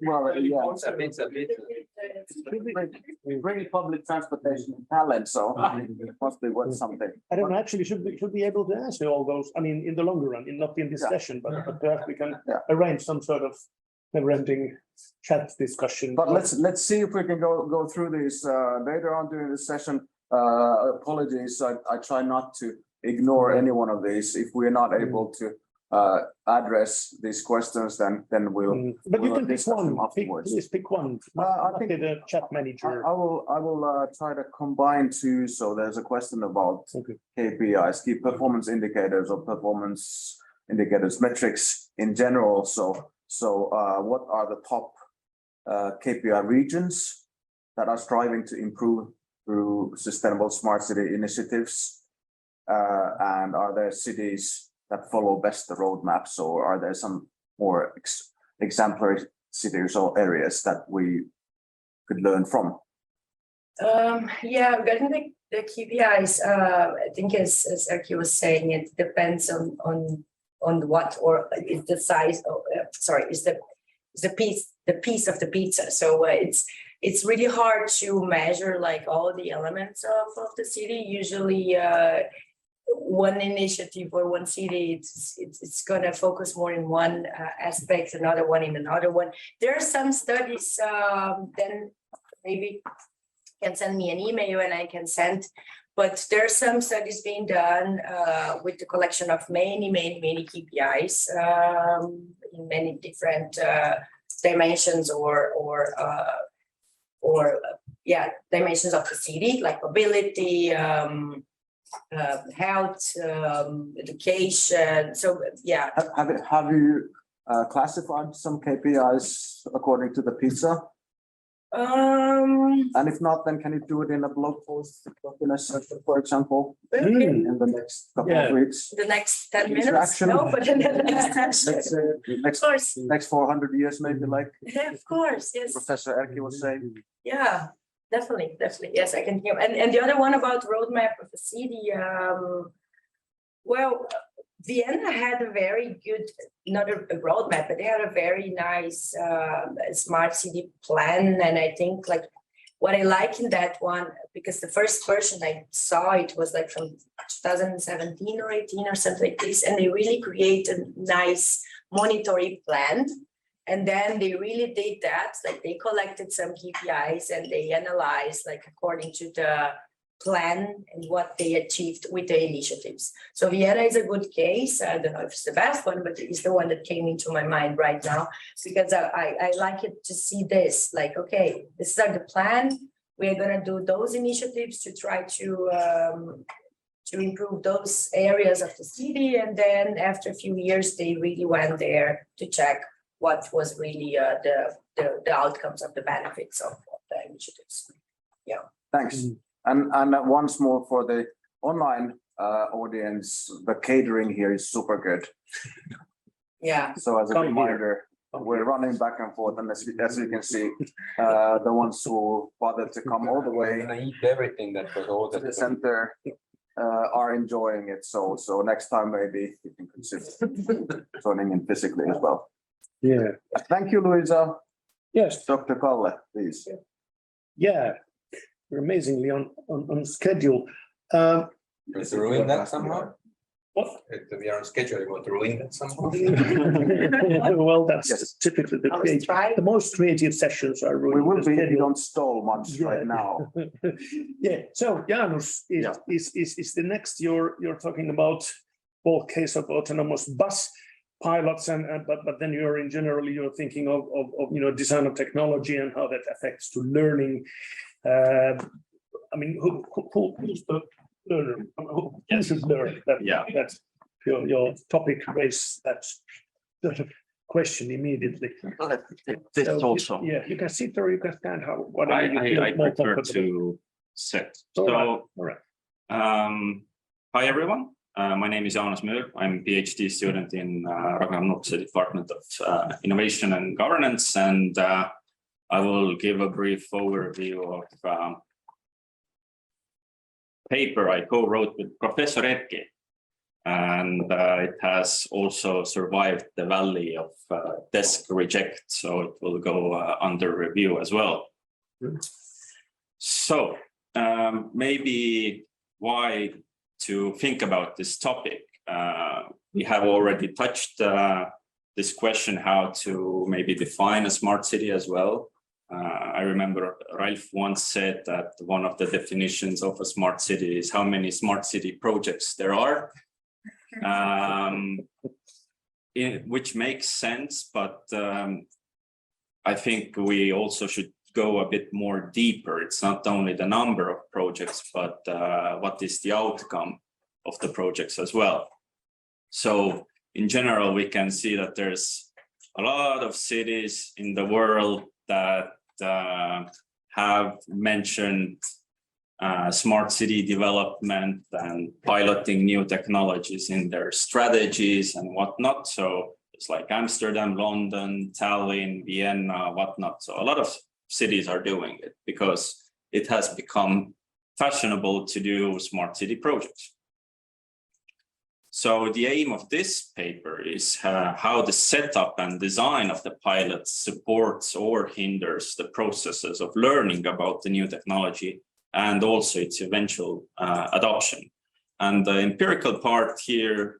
Well, yeah. it's a bit Bring public transportation and talent, so it must be worth something. I don't know, actually, should be able to answer all those, I mean, in the longer run, not in this session, but perhaps we can arrange some sort of never-ending chat discussion. But let's see if we can go through these later on during this session. Apologies, I try not to ignore any one of these. If we're not able to address these questions, then we'll. But you we'll can pick discuss them one. afterwards. Please pick one. I think the chat manager. I will try to combine two. So there's a question about KPIs, key performance indicators, or performance indicators, metrics in general. So what are the top KPI regions that are striving to improve through sustainable smart city initiatives? And are there cities that follow best the roadmaps, or are there some more exemplary cities or areas that we could learn from? Regarding the KPIs, I think as Erkki was saying, it depends on what, or is the size of, is the piece of the pizza. So it's really hard to measure like all the elements of the city. Usually one initiative or one city, it's gonna focus more in one aspect, another one in another one. There are some studies, then maybe you can send me an email and I can send. But there are some studies being done with the collection of many KPIs in many different dimensions or dimensions of the city, like mobility, health, education. So yeah. Have you classified some KPIs according to the pizza? And if not, then can you do it in a blog post, in a session, for example, in the next couple of weeks? The next 10 minutes? No, but in the next 400 years, maybe, like. Yeah, of course, yes. Professor Erkki was saying. Yeah, definitely. Yes, I can hear. And the other one about roadmap of the city. Well, Vienna had a very good, not a roadmap, but they had a very nice smart city plan. And I think like what I like in that one, because the first version I saw, it was like from 2017 or 18 or something like this. And they really created a nice monitoring plan. And then they really did that, like they collected some KPIs and they analyzed like according to the plan and what they achieved with the initiatives. So Vienna is a good case. I don't know if it's the best one, but it's the one that came into my mind right now, because I like it to see this, like, okay, this is the plan. We're gonna do those initiatives to try to improve those areas of the city. And then after a few years, they really went there to check what was really the outcomes of the benefits of the initiatives. Yeah. Thanks. And once more for the online audience, the catering here is super good. Yeah. So as a reminder, we're running back and forth, and as you can see, the ones who bothered to come all the way I eat everything that was all to the center are enjoying it. So next time maybe you can consider joining in physically as well. Yeah. Thank you, Luiza. Yes. Dr. Kalle, please. Yeah. We're amazingly on schedule. Let's ruin that somehow. What? We are on schedule. You want to ruin that somehow? Well, that's Yes. typically trying. the most creative sessions are We ruined. will be, we don't stall much right now. Yeah, so Jaanus is the next you're talking about both case of autonomous bus pilots but then you're in generally you're thinking of design of technology and how that affects to learning. I mean, who's the learner? Who should learn? That's your topic raise that sort of question immediately. This So also. you can sit or you can stand. Whatever you feel I more prefer comfortable. to sit. All right. Hi everyone. My name is Jaanus Müür. I'm a PhD student in Ragnar Nuttse Department of Innovation and Governance, and I will give a brief overview of paper I co-wrote with Professor Erkki, and it has also survived the valley of desk reject, so it will go under review as well. So maybe why to think about this topic. We have already touched this question, how to maybe define a smart city as well. I remember Ralf once said that one of the definitions of a smart city is how many smart city projects there are, which makes sense, but I think we also should go a bit more deeper. It's not only the number of projects, but what is the outcome of the projects as well. So in general, we can see that there's a lot of cities in the world that have mentioned smart city development and piloting new technologies in their strategies and whatnot. So it's like Amsterdam, London, Tallinn, Vienna, whatnot. So a lot of cities are doing it because it has become fashionable to do smart city projects. So the aim of this paper is how the setup and design of the pilots supports or hinders the processes of learning about the new technology and also its eventual adoption. And the empirical part here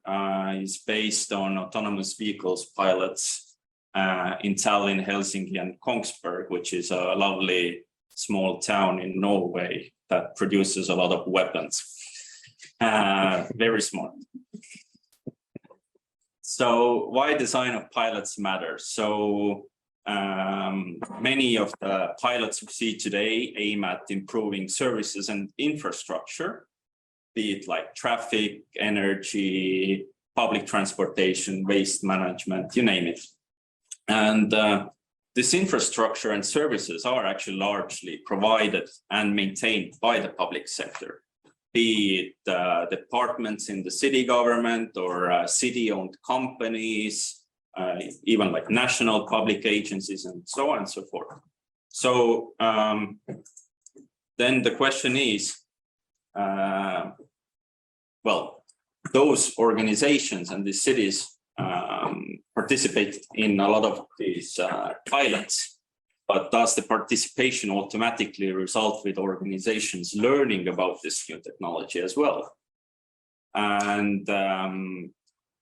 is based on autonomous vehicles pilots in Tallinn, Helsinki, and Kongsberg, which is a lovely small town in Norway that produces a lot of weapons. Very smart. So why design of pilots matters? So many of the pilots we see today aim at improving services and infrastructure, be it like traffic, energy, public transportation, waste management, you name it. And this infrastructure and services are actually largely provided and maintained by the public sector, be it departments in the city government or city-owned companies, even like national public agencies and so on and so forth. So then the question is, well, those organizations and the cities participate in a lot of these pilots, but does the participation automatically result with organizations learning about this new technology as well? And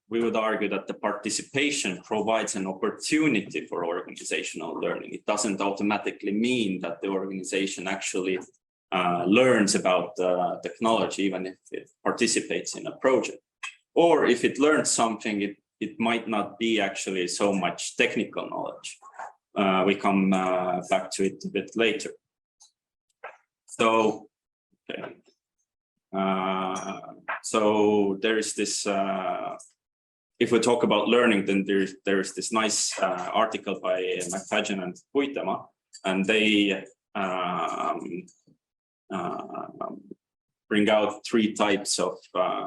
we would argue that the participation provides an opportunity for organizational learning. It doesn't automatically mean that the organization actually learns about the technology, even if it participates in a project. Or if it learns something, it might not be actually so much technical knowledge. We come back to it a bit later. So, okay. So there is this, if we talk about learning, then there's this nice article by McFadden and Puitema, and they bring out three types of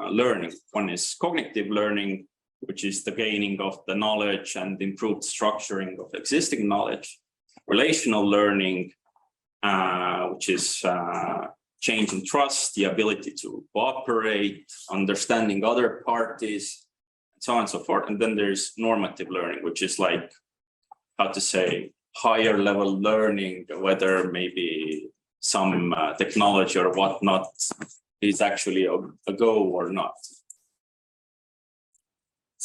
learning. One is cognitive learning, which is the gaining of the knowledge and improved structuring of existing knowledge. Relational learning, which is change in trust, the ability to cooperate, understanding other parties, and so on and so forth. And then there's normative learning, which is like, how to say, higher level learning, whether maybe some technology or whatnot is actually a go or not.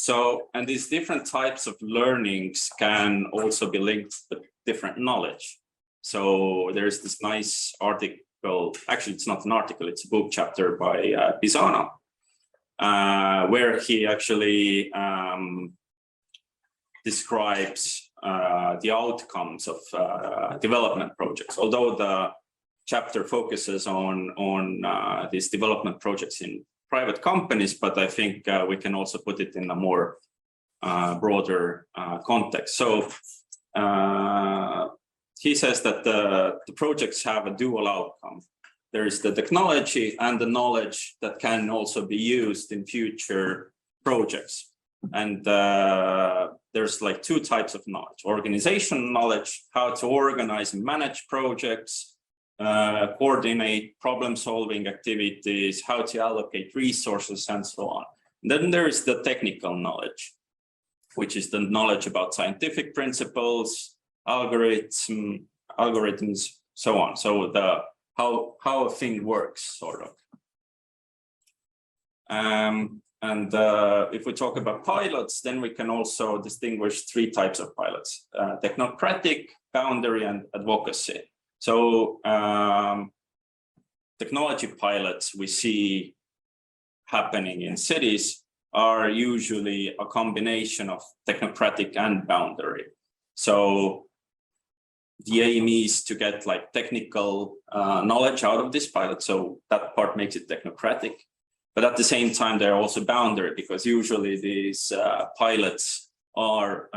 So, and these different types of learnings can also be linked with different knowledge. So there's this nice article, actually it's not an article, it's a book chapter by Basaran, where he actually describes the outcomes of development projects. Although the chapter focuses on these development projects in private companies, but I think we can also put it in a more broader context. So he says that the projects have a dual outcome. There is the technology and the knowledge that can also be used in future projects. And there's like two types of knowledge: organizational knowledge, how to organize and manage projects, coordinate problem-solving activities, how to allocate resources, and so on. And then there is the technical knowledge, which is the knowledge about scientific principles, algorithms, so on. So the how a thing works, sort of. If we talk about pilots, then we can also distinguish three types of pilots: technocratic, boundary, and advocacy. So technology pilots we see happening in cities are usually a combination of technocratic and boundary. So the aim is to get like technical knowledge out of this pilot. So that part makes it technocratic. But at the same time, they're also boundary, because usually these pilots are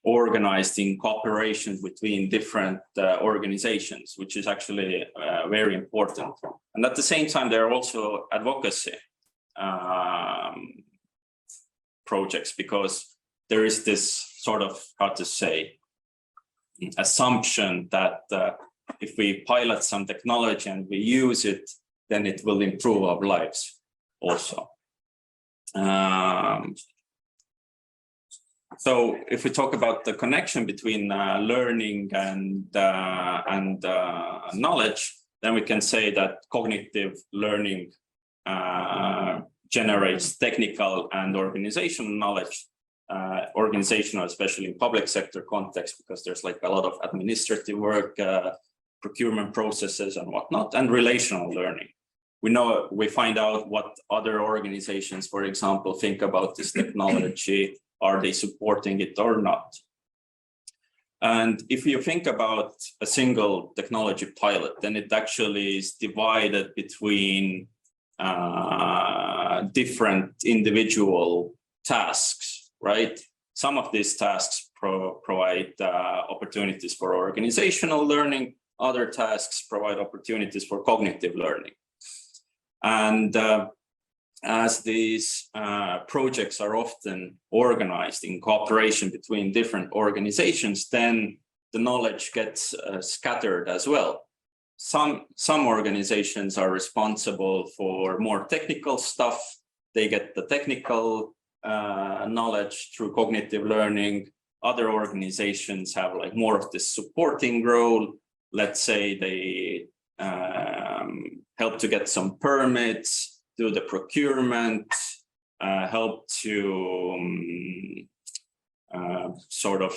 organized in cooperation between different organizations, which is actually very important. And at the same time, there are also advocacy projects, because there is this sort of, how to say, assumption that if we pilot some technology and we use it, then it will improve our lives also. So if we talk about the connection between learning and knowledge, then we can say that cognitive learning generates technical and organizational knowledge. Organizational, especially in public sector context, because there's like a lot of administrative work, procurement processes and whatnot, and relational learning. We find out what other organizations, for example, think about this technology. Are they supporting it or not? And if you think about a single technology pilot, then it actually is divided between different individual tasks, right? Some of these tasks provide opportunities for organizational learning. Other tasks provide opportunities for cognitive learning. And as these projects are often organized in cooperation between different organizations, then the knowledge gets scattered as well. Some organizations are responsible for more technical stuff. They get the technical knowledge through cognitive learning. Other organizations have like more of this supporting role. Let's say they help to get some permits, do the procurement, help to sort of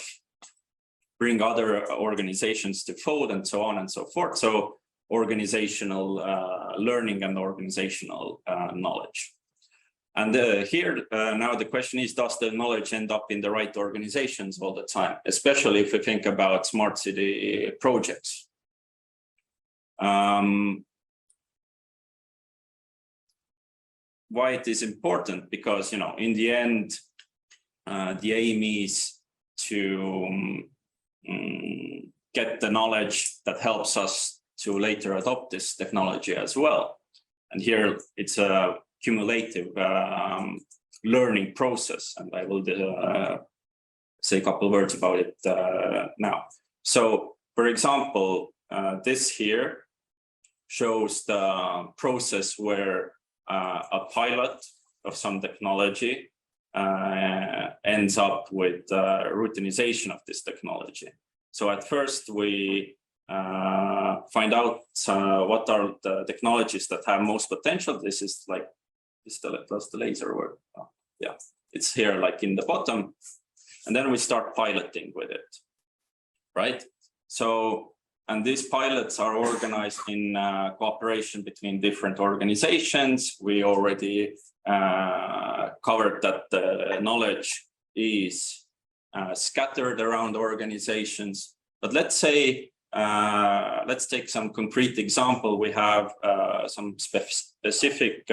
bring other organizations to fold, and so on and so forth. So organizational learning and organizational knowledge. And here now the question is, does the knowledge end up in the right organizations all the time, especially if we think about smart city projects? Why it is important? Because, you know, in the end, the aim is to get the knowledge that helps us to later adopt this technology as well. And here it's a cumulative learning process, and I will say a couple of words about it now. So, for example, this here shows the process where a pilot of some technology ends up with routinization of this technology. So at first we find out what are the technologies that have most potential. This is like, does the laser work? Oh, yeah, it's here like in the bottom, and then we start piloting with it, right? So, and these pilots are organized in cooperation between different organizations. We already covered that the knowledge is scattered around organizations. But let's say, let's take some concrete example. We have some specific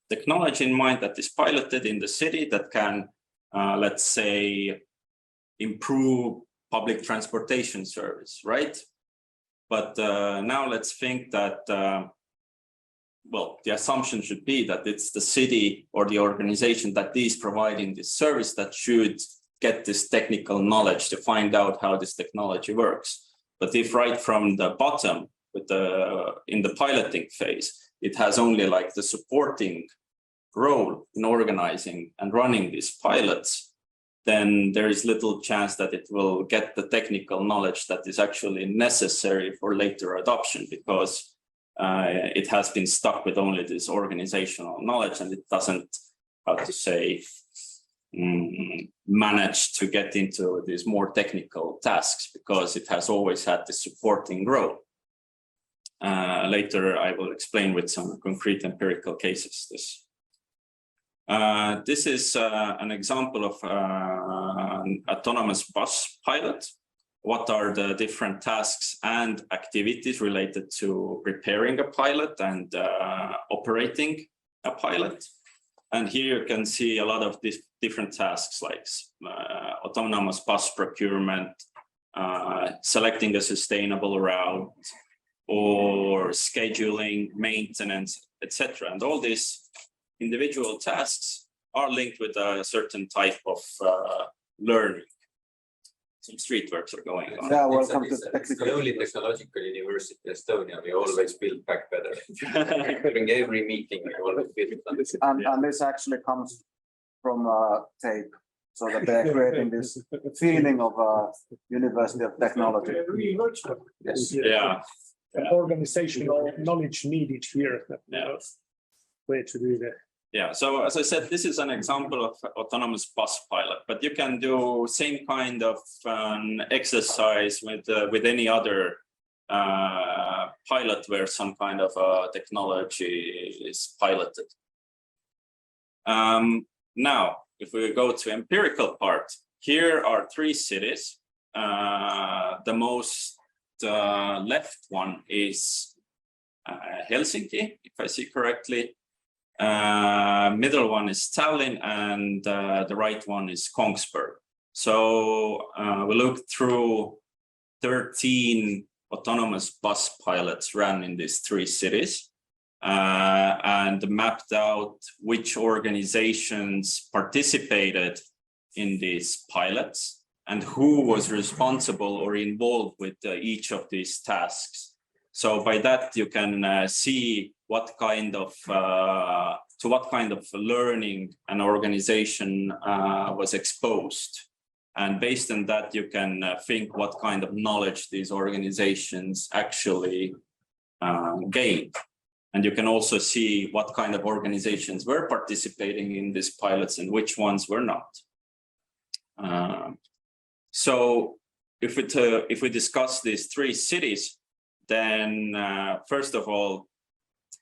technology in mind that is piloted in the city that can, let's say, improve public transportation service, right? But now let's think that, well, the assumption should be that it's the city or the organization that is providing this service that should get this technical knowledge to find out how this technology works. But if right from the bottom, with in the piloting phase, it has only like the supporting role in organizing and running these pilots, then there is little chance that it will get the technical knowledge that is actually necessary for later adoption, because it has been stuck with only this organizational knowledge, and it doesn't, how to say, manage to get into these more technical tasks, because it has always had the supporting role. Later, I will explain with some concrete empirical cases this. This is an example of an autonomous bus pilot. What are the different tasks and activities related to preparing a pilot and operating a pilot? And here you can see a lot of these different tasks like autonomous bus procurement, selecting a sustainable route, or scheduling, maintenance, etc. And all these individual tasks are linked with a certain type of learning. Some street works are going on. Yeah, welcome to the only technological university in Estonia. We always build back better. During every meeting, we always build something. And this actually comes from tape, so that they're creating this feeling of University of Technology. Yes. Yeah. Organizational knowledge needed here. Yeah. Way to do that. Yeah, so as I said, this is an example of autonomous bus pilot, but you can do same kind of exercise with any other pilot where some kind of technology is piloted. Now, if we go to empirical part, here are 3 cities. The most left one is Helsinki, if I see correctly. Middle one is Tallinn, and the right one is Kongsberg. So we looked through 13 autonomous bus pilots ran in these 3 cities and mapped out which organizations participated in these pilots and who was responsible or involved with each of these tasks. So by that you can see what kind of to what kind of learning an organization was exposed, and based on that you can think what kind of knowledge these organizations actually gained, and you can also see what kind of organizations were participating in these pilots and which ones were not. So if we discuss these 3 cities, then first of all,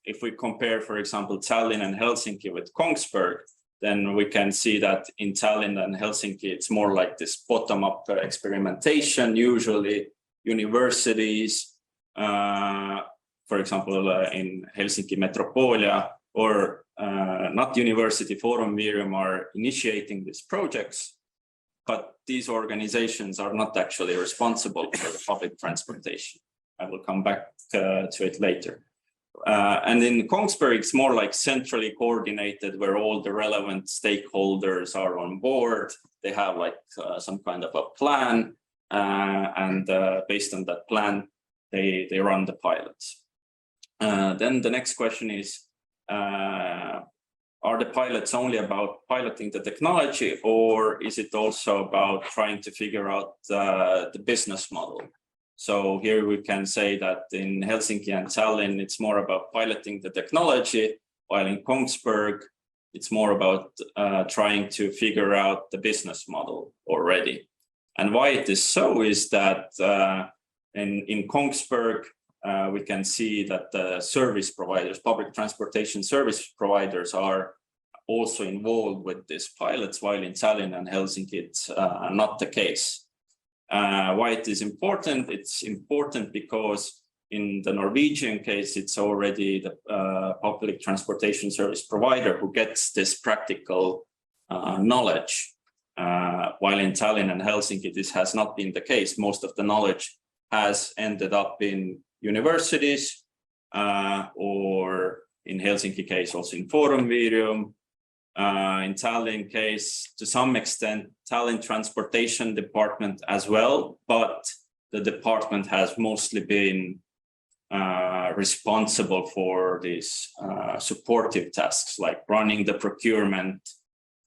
if we compare, for example, Tallinn and Helsinki with Kongsberg, then we can see that in Tallinn and Helsinki, it's more like this bottom-up experimentation, usually universities, for example, in Helsinki Metropolia, or not university, Forum Virium are initiating these projects, but these organizations are not actually responsible for the public transportation. I will come back to it later. And in Kongsberg, it's more like centrally coordinated, where all the relevant stakeholders are on board. They have like some kind of a plan, and based on that plan, they run the pilots. Then the next question is, are the pilots only about piloting the technology, or is it also about trying to figure out the business model? So here we can say that in Helsinki and Tallinn, it's more about piloting the technology, while in Kongsberg, It's more about trying to figure out the business model already. And why it is so is that in Kongsberg, we can see that the service providers, public transportation service providers, are also involved with these pilots, while in Tallinn and Helsinki it's not the case. Why it is important? It's important because in the Norwegian case, it's already the public transportation service provider who gets this practical knowledge. While in Tallinn and Helsinki, this has not been the case. Most of the knowledge has ended up in universities, or in Helsinki case, also in Forumvirium. In Tallinn case, to some extent, Tallinn Transportation Department as well, but the department has mostly been responsible for these supportive tasks, like running the procurement,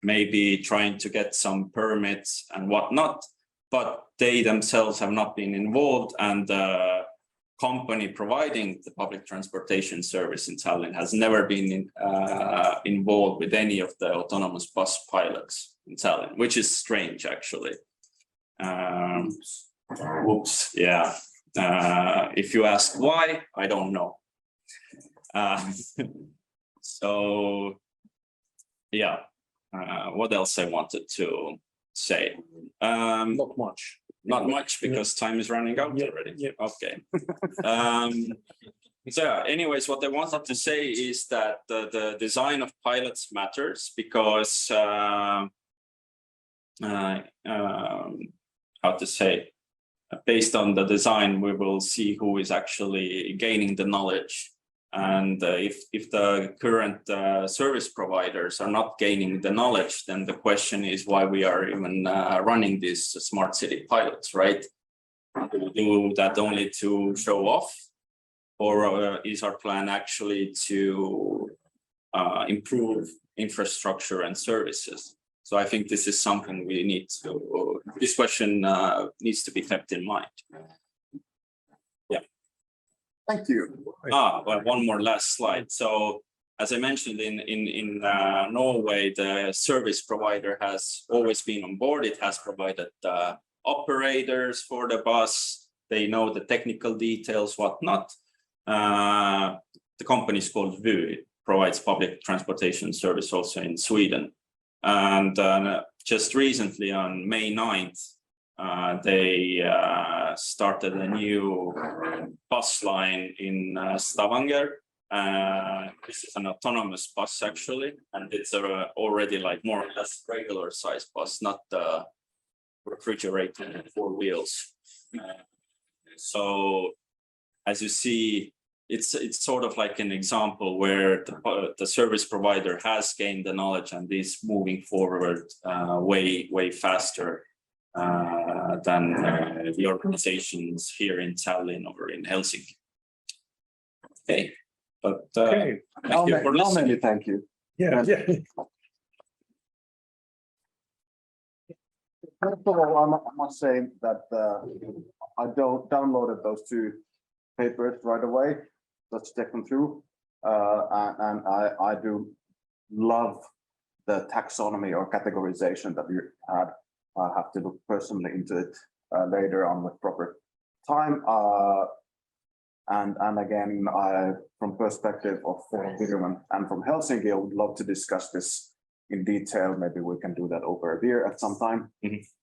maybe trying to get some permits and whatnot, but they themselves have not been involved, and the company providing the public transportation service in Tallinn has never been involved with any of the autonomous bus pilots in Tallinn, which is strange, actually. Oops, yeah. If you ask why, I don't know. So, yeah. What else I wanted to say? Not much. Not much, because time is running out already. Yeah. Okay. So yeah, anyways, what I wanted to say is that the design of pilots matters, because how to say, based on the design, we will see who is actually gaining the knowledge. And if the current service providers are not gaining the knowledge, then the question is why we are even running these smart city pilots, right? Do we do that only to show off, or is our plan actually to improve infrastructure and services? So I think this is something we need to, this question needs to be kept in mind. Thank you. Well, one more last slide. So as I mentioned, in Norway, the service provider has always been on board. It has provided operators for the bus. They know the technical details, whatnot. The company is called Vue. It provides public transportation service also in Sweden. And just recently on May 9th, they started a new bus line in Stavanger. This is an autonomous bus, actually, and it's already like more or less regular size bus, not the refrigerated 4 wheels. So as you see, it's sort of like an example where the service provider has gained the knowledge and is moving forward way faster than the organizations here in Tallinn or in Helsinki. Okay, but thank you for listening. Thank you. Yeah. First of all, I must say that I downloaded those 2 papers right away. Let's check them through. And I do love the taxonomy or categorization that you had. I have to look personally into it later on with proper time. And again, from perspective of Forumvirium and from Helsinki, I would love to discuss this in detail. Maybe we can do that over a beer at some time.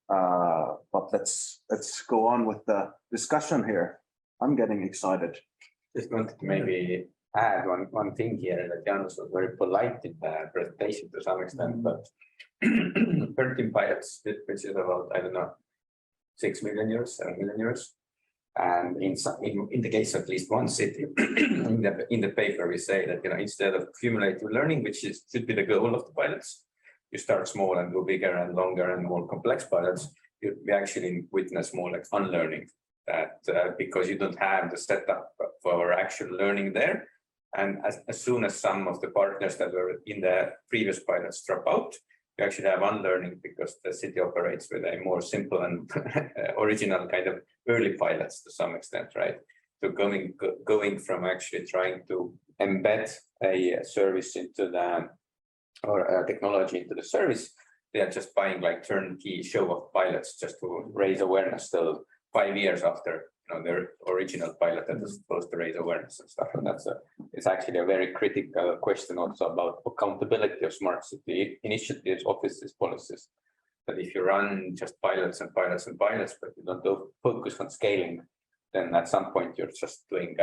But let's go on with the discussion here. I'm getting excited. Just wanted to maybe add one thing here, that Jaanus was very polite in the presentation to some extent, but 13 pilots, which is about, I don't know, 6 million euros, 7 million euros. And in the case of at least one city, in the paper, we say that, instead of cumulative learning, which should be the goal of the pilots, you start small and go bigger and longer and more complex pilots. We actually witness more like unlearning, that because you don't have the setup for actual learning there. And as soon as some of the partners that were in the previous pilots drop out, you actually have unlearning, because the city operates with a more simple and original kind of early pilots to some extent, right? So going from actually trying to embed a service into the or technology into the service, they are just buying like turnkey show of pilots just to raise awareness till 5 years after their original pilot that was supposed to raise awareness and stuff. And it's actually a very critical question also about accountability of smart city initiatives, offices, policies. That if you run just pilots and pilots and pilots, but you don't focus on scaling, then at some point you're just doing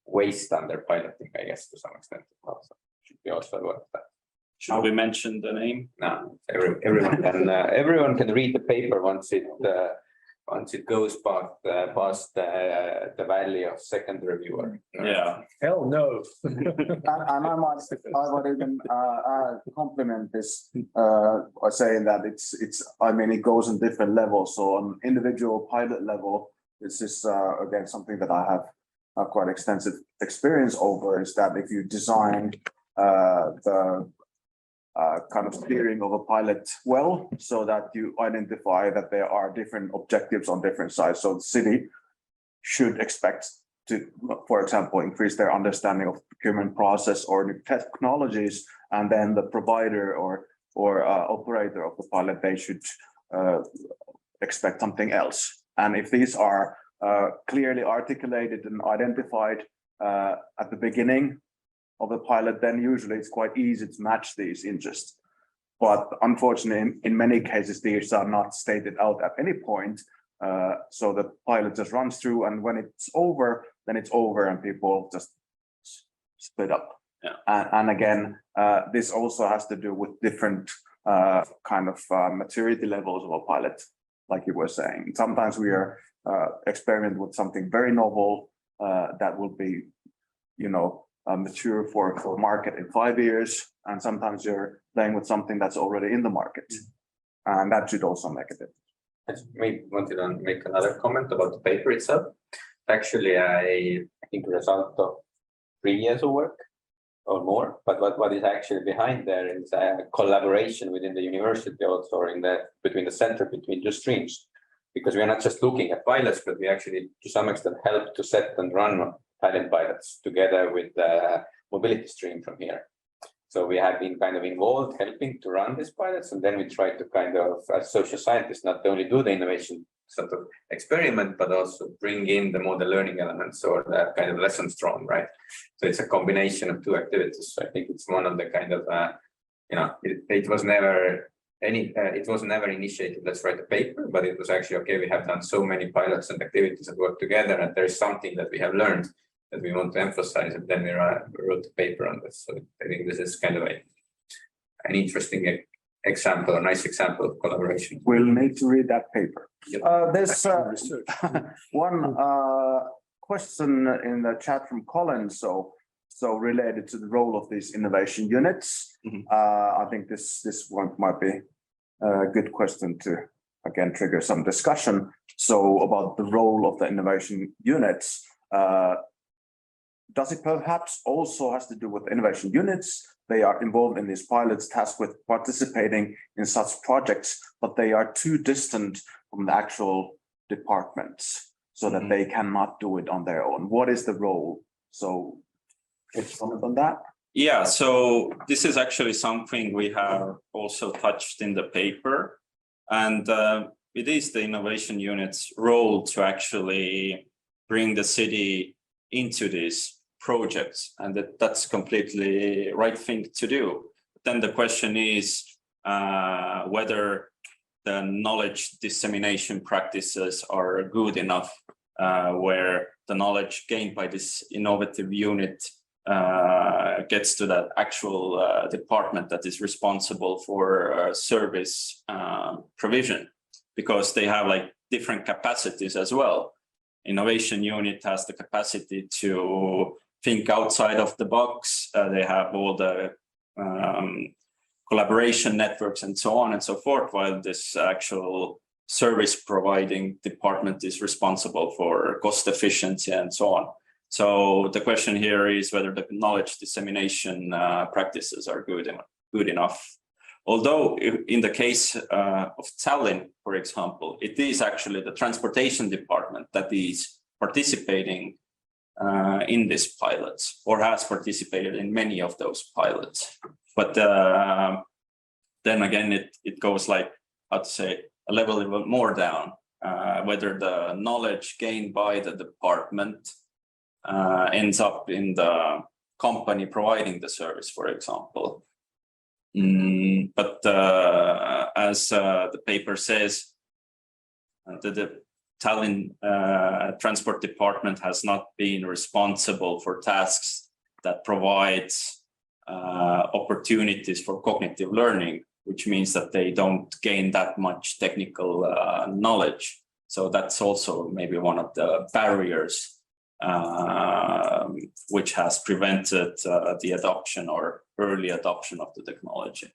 waste under piloting, I guess, to some extent. Also, should be also aware of that. Should we mention the name? No, everyone can read the paper once it goes past the valley of second reviewer. Yeah. Hell no. And I would even compliment this by saying that it goes on different levels. So on individual pilot level, this is again something that I have quite extensive experience over, is that if you design the kind of steering of a pilot well, so that you identify that there are different objectives on different sides. So the city should expect to, for example, increase their understanding of the procurement process or new technologies, and then the provider or operator of the pilot, they should expect something else. And if these are clearly articulated and identified at the beginning of the pilot, then usually it's quite easy to match these interests. But unfortunately, in many cases, these are not stated out at any point. So the pilot just runs through, and when it's over, then it's over, and people just split up. Yeah. And again, this also has to do with different kind of maturity levels of a pilot, like you were saying. Sometimes we are experimenting with something very novel that will be, mature for market in 5 years, and sometimes you're playing with something that's already in the market, and that should also make a difference. I just wanted to make another comment about the paper itself. Actually, I think a result of 3 years of work or more, but what is actually behind there is a collaboration within the university also, or between the center, between the streams, because we are not just looking at pilots, but we actually to some extent help to set and run talent pilots together with the mobility stream from here. So we have been kind of involved helping to run these pilots, and then we try to kind of, as social scientists, not only do the innovation sort of experiment, but also bring in the model learning elements or the kind of lessons drawn, right? So it's a combination of two activities. So I think it's one of the kind of, it was never initiated, let's write a paper, but it was actually, okay, we have done so many pilots and activities that work together, and there's something that we have learned that we want to emphasize, and then we wrote a paper on this. So I think this is kind of an interesting example, a nice example of collaboration. We'll need to read that paper. Yep. There's one question in the chat from Colin, so related to the role of these innovation units. I think this one might be a good question to again trigger some discussion. So about the role of the innovation units. Does it perhaps also has to do with innovation units? They are involved in these pilots, tasked with participating in such projects, but they are too distant from the actual departments so that they cannot do it on their own. What is the role? So, can you comment on that? Yeah, so this is actually something we have also touched in the paper, and it is the innovation unit's role to actually bring the city into these projects, and that's completely right thing to do. Then the question is whether the knowledge dissemination practices are good enough, where the knowledge gained by this innovative unit gets to that actual department that is responsible for service provision, because they have like different capacities as well. Innovation unit has the capacity to think outside of the box. They have all the collaboration networks and so on and so forth, while this actual service providing department is responsible for cost efficiency and so on. So the question here is whether the knowledge dissemination practices are good enough. Although in the case of Tallinn, for example, it is actually the transportation department that is participating in these pilots, or has participated in many of those pilots. But then again, it goes like, how to say, a level even more down, whether the knowledge gained by the department ends up in the company providing the service, for example. But as the paper says, the Tallinn Transport Department has not been responsible for tasks that provides opportunities for cognitive learning, which means that they don't gain that much technical knowledge. So that's also maybe one of the barriers which has prevented the adoption or early adoption of the technology.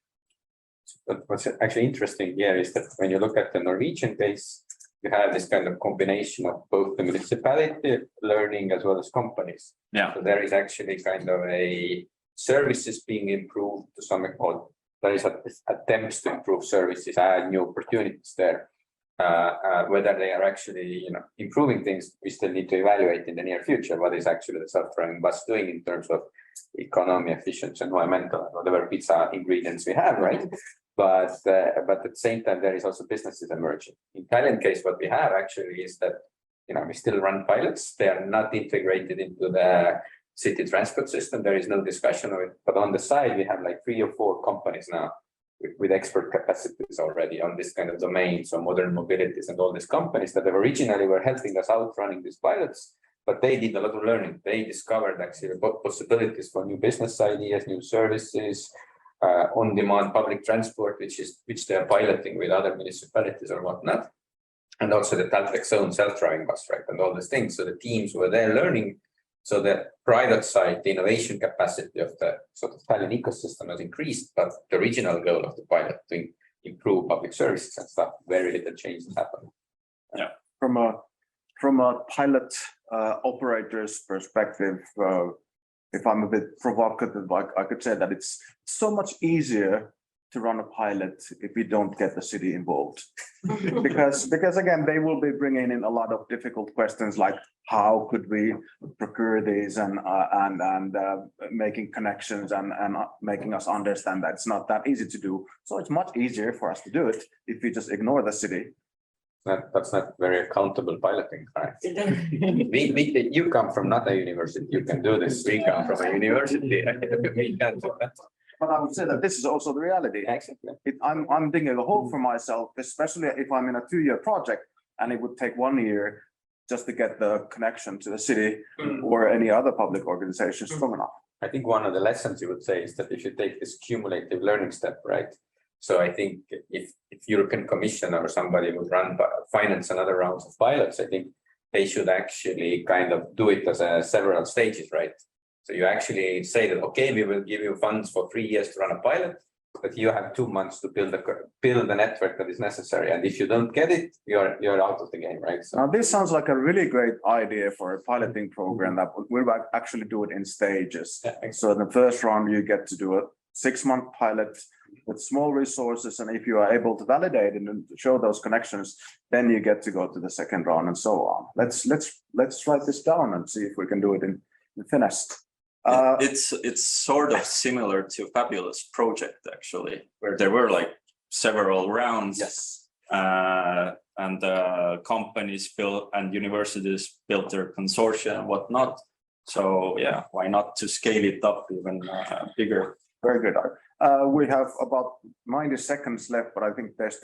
But what's actually interesting here is that when you look at the Norwegian case, you have this kind of combination of both the municipality learning as well as companies. Yeah. So there is actually kind of a services being improved to some extent. There is attempts to improve services, add new opportunities there. Whether they are actually, improving things, we still need to evaluate in the near future. What is actually the self-driving bus doing in terms of economy, efficiency, environmental, whatever pizza ingredients we have, right? But at the same time, there is also businesses emerging. In Thailand case, what we have actually is that, we still run pilots. They are not integrated into the city transport system. There is no discussion of it. But on the side, we have like 3 or 4 companies now with expert capacities already on this kind of domain. So modern mobilities and all these companies that originally were helping us out running these pilots, but they did a lot of learning. They discovered actually possibilities for new business ideas, new services, on-demand public transport, which they are piloting with other municipalities or whatnot. And also the TalTech zone self-driving bus, right? And all these things. So the teams were there learning. So the private side, the innovation capacity of the sort of Tallinn ecosystem has increased, but the original goal of the pilot to improve public services and stuff, very little change has happened. Yeah. From a pilot operator's perspective, if I'm a bit provocative, I could say that it's so much easier to run a pilot if we don't get the city involved, because again, they will be bringing in a lot of difficult questions like how could we procure these and making connections and making us understand that it's not that easy to do. So it's much easier for us to do it if we just ignore the city. That's not very accountable piloting, right? You come from not a university, you can do this. We come from a university, we can't do that. But I would say that this is also the reality. Exactly. I'm digging a hole for myself, especially if I'm in a 2-year project and it would take 1 year just to get the connection to the city or any other public organization strong enough. I think one of the lessons you would say is that if you take this cumulative learning step, right? So I think if European Commission or somebody would finance another rounds of pilots, I think they should actually kind of do it as several stages, right? So you actually say that, okay, we will give you funds for 3 years to run a pilot, but you have 2 months to build the network that is necessary. And if you don't get it, you're out of the game, right? So now this sounds like a really great idea for a piloting program that we'll actually do it in stages. Yeah. So in the first round, you get to do a 6-month pilot with small resources, and if you are able to validate and show those connections, then you get to go to the second round and so on. Let's write this down and see if we can do it in Finnish. It's sort of similar to Fabulous project actually, where there were like several rounds. Yes. And companies built and universities built their consortia and whatnot. So yeah, why not to scale it up even bigger? Very good. We have about 90 seconds left, but I think there's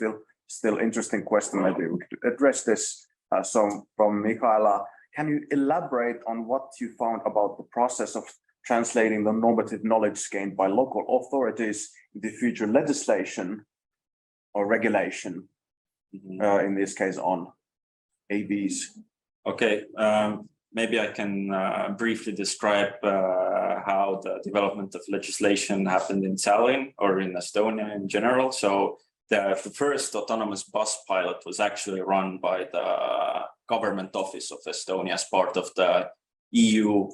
still interesting question. Maybe we could address this. So from Michaela, can you elaborate on what you found about the process of translating the normative knowledge gained by local authorities into future legislation or regulation, in this case on ABs? Okay, maybe I can briefly describe how the development of legislation happened in Tallinn or in Estonia in general. So the first autonomous bus pilot was actually run by the government office of Estonia as part of the EU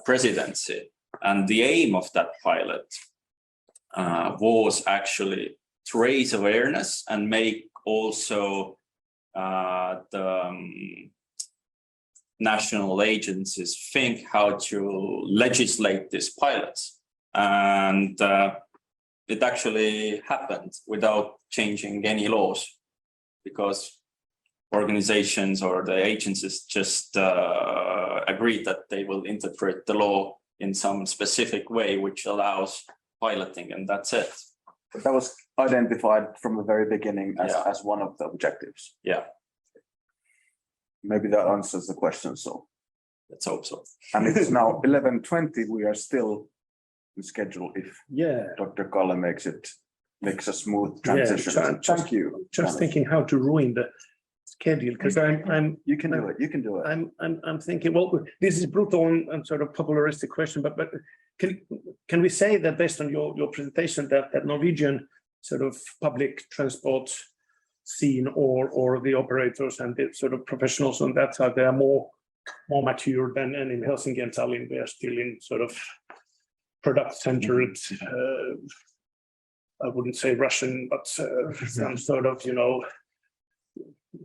presidency. And the aim of that pilot was actually to raise awareness and make also the national agencies think how to legislate these pilots. And it actually happened without changing any laws, because organizations or the agencies just agreed that they will interpret the law in some specific way, which allows piloting, and that's it. But that was identified from the very beginning as, Yeah. as one of the objectives. Yeah, Maybe that answers the question, so. let's hope so. And it's now 11:20, we are still in schedule if Yeah, Dr. Kalle makes a smooth transition. Thank you. just thinking how to ruin the schedule, because You can do it, you can do it. I'm thinking, well, this is brutal and sort of popularistic question, but can we say that based on your presentation that Norwegian sort of public transport scene or the operators and the sort of professionals on that side, they are more mature than in Helsinki and Tallinn, we are still in sort of product centered, I wouldn't say Russian, but some sort of,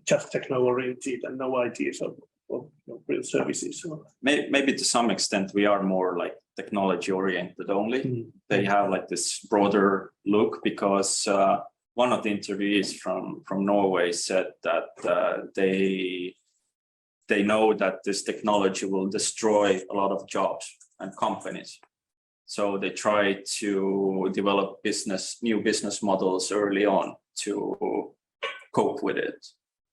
just techno-oriented and no ideas of real services. So. Maybe to some extent we are more like technology oriented only. They have like this broader look, because one of the interviewees from Norway said that they know that this technology will destroy a lot of jobs and companies. So they try to develop new business models early on to cope with it.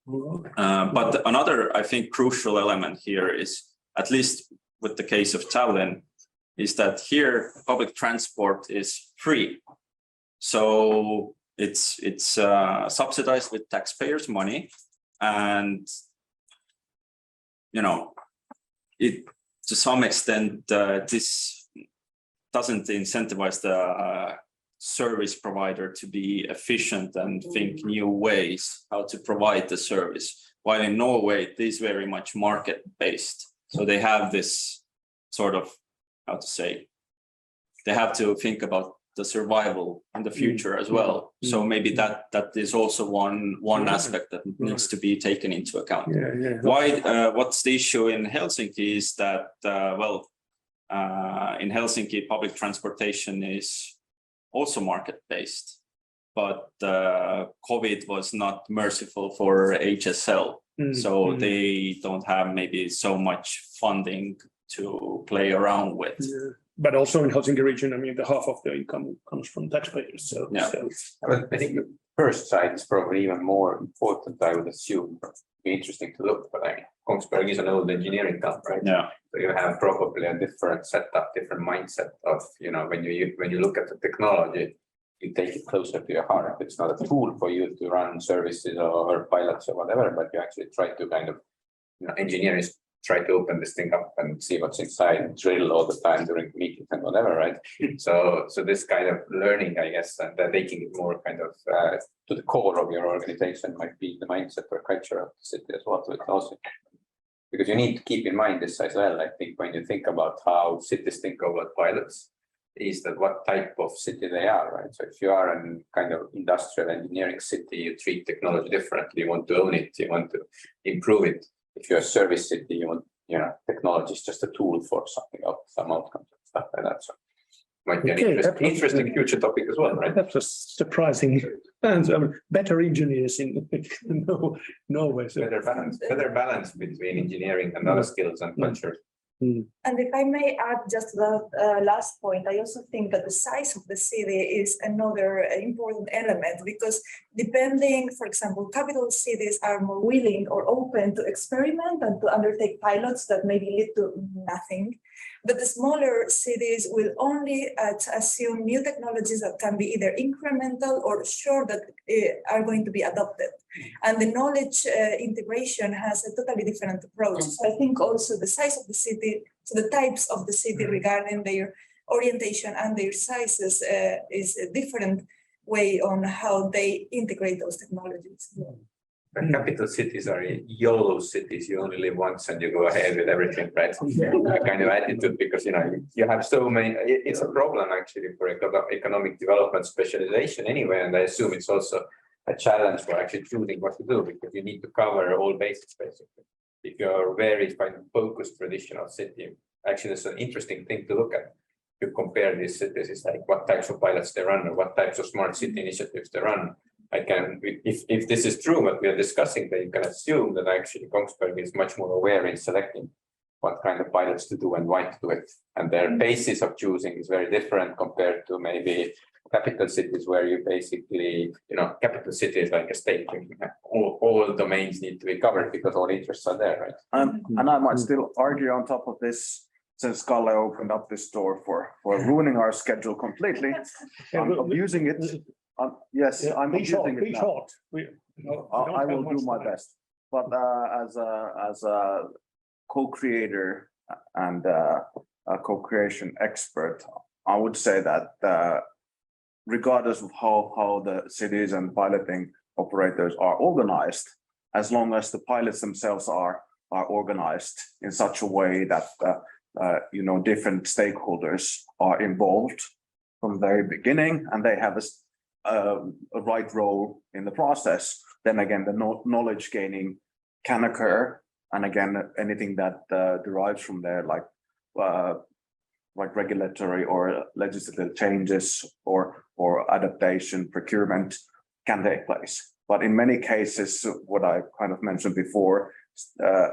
But another, I think, crucial element here is, at least with the case of Tallinn, is that here public transport is free. So it's subsidized with taxpayers' money, and it to some extent this doesn't incentivize the service provider to be efficient and think new ways how to provide the service. While in Norway, it is very much market-based. So they have this sort of, how to say, they have to think about the survival in the future as well. So maybe that is also one aspect that needs to be taken into account. What's the issue in Helsinki is that, in Helsinki, public transportation is also market-based, but COVID was not merciful for HSL. So they don't have maybe so much funding to play around with. But also in Helsinki region, I mean, the half of the income comes from taxpayers. So, yeah. But I think the first side is probably even more important, I would assume. Be interesting to look, but Kongsberg is an old engineering town, right? Yeah. So you have probably a different setup, different mindset of, when you look at the technology, you take it closer to your heart. It's not a tool for you to run services or pilots or whatever, but you actually try to kind of, engineers try to open this thing up and see what's inside and drill all the time during meetings and whatever, right? So this kind of learning, I guess, and taking it more kind of to the core of your organization might be the mindset or culture of the city as well. So it's also, because you need to keep in mind this as well. I think when you think about how cities think about pilots, is that what type of city they are, right? So if you are in kind of industrial engineering city, you treat technology differently. You want to own it. You want to improve it. If you're a service city, you want, technology is just a tool for something else, some outcomes and stuff like that. So might be an interesting future topic as well, right? That's a surprising answer. Better engineers in Norway. So. Better balance between engineering and other skills and culture. And if I may add just to the last point, I also think that the size of the city is another important element, because depending, for example, capital cities are more willing or open to experiment and to undertake pilots that maybe lead to nothing. But the smaller cities will only assume new technologies that can be either incremental or sure that are going to be adopted. And the knowledge integration has a totally different approach. So I think also the size of the city, so the types of the city regarding their orientation and their sizes is a different way on how they integrate those technologies. The capital cities are YOLO cities. You only live once and you go ahead with everything, right? Kind of attitude, because you have so many. It's a problem actually for economic development specialization anyway, and I assume it's also a challenge for actually choosing what to do, because you need to cover all bases basically. If you're a very kind of focused traditional city, actually it's an interesting thing to look at, you compare these cities, it's like what types of pilots they run or what types of smart city initiatives they run. If this is true, what we are discussing, then you can assume that actually Kongsberg is much more aware in selecting what kind of pilots to do and why to do it. And their basis of choosing is very different compared to maybe capital cities where you basically, capital city is like a state. All domains need to be covered because all interests are there, right? And I might still argue on top of this, since Kalle opened up this door for ruining our schedule completely. I'm abusing it. Yes, I'm abusing it now. I will do my best. But as a co-creator and a co-creation expert, I would say that regardless of how the cities and piloting operators are organized, as long as the pilots themselves are organized in such a way that different stakeholders are involved from the very beginning and they have a right role in the process, then again the knowledge gaining can occur. And again, anything that derives from there, like regulatory or legislative changes or adaptation, procurement can take place. But in many cases, what I kind of mentioned before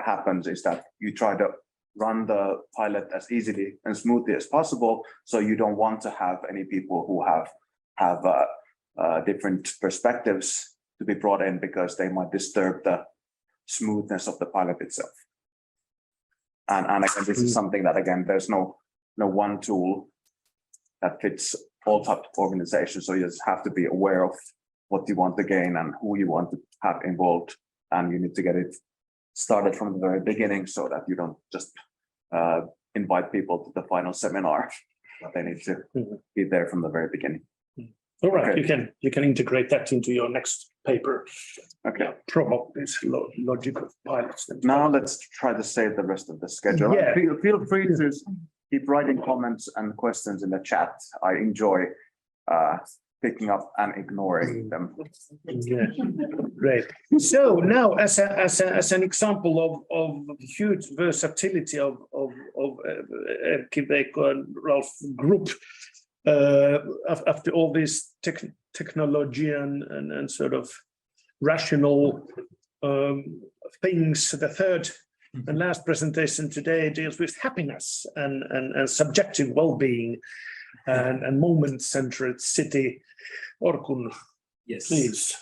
happens is that you try to run the pilot as easily and smoothly as possible. So you don't want to have any people who have different perspectives to be brought in because they might disturb the smoothness of the pilot itself. And again, this is something that, again, there's no one tool that fits all types of organizations. So you just have to be aware of what you want to gain and who you want to have involved. And you need to get it started from the very beginning so that you don't just invite people to the final seminar, but they need to be there from the very beginning. All right, Okay. you can integrate that into your next paper. Okay. Promote this logic of pilots. Now let's try to save the rest of the schedule. Yeah. Feel free to keep writing comments and questions in the chat. I enjoy picking up and ignoring them. Yeah, great. So now, as an example of huge versatility of Erkki, Veiko and Ralf group, after all this technology and sort of rational things, the third and last presentation today deals with happiness and subjective well-being and moment-centered city. Orkun, Yes. please.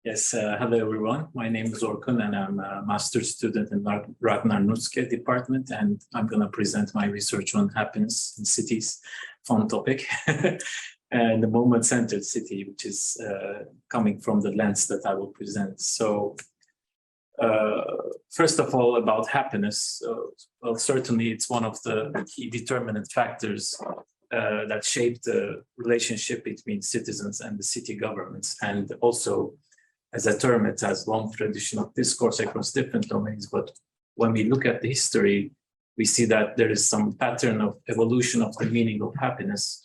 Yes. Hello, everyone. My name is Orkun, and I'm a master's student in Ragnar Nuske department, and I'm going to present my research on happiness in cities. Fun topic. And the moment-centered city, which is coming from the lens that I will present. So, first of all, about happiness. Well, certainly it's one of the key determinant factors that shape the relationship between citizens and the city governments. And also, as a term, it has long tradition of discourse across different domains. But when we look at the history, we see that there is some pattern of evolution of the meaning of happiness.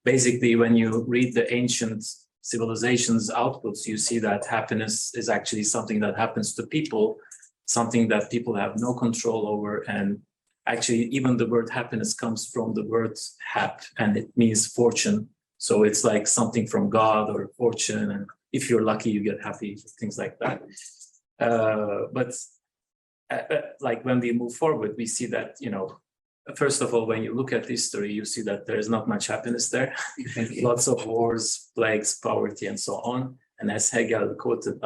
Basically, when you read the ancient civilizations' outputs, you see that happiness is actually something that happens to people, something that people have no control over. And actually, even the word happiness comes from the word hap, and it means fortune. So it's like something from God or fortune. And if you're lucky, you get happy, things like that. But like when we move forward, we see that, first of all, when you look at history, you see that there is not much happiness there. Lots of wars, plagues, poverty, and so on. And as Hegel quoted,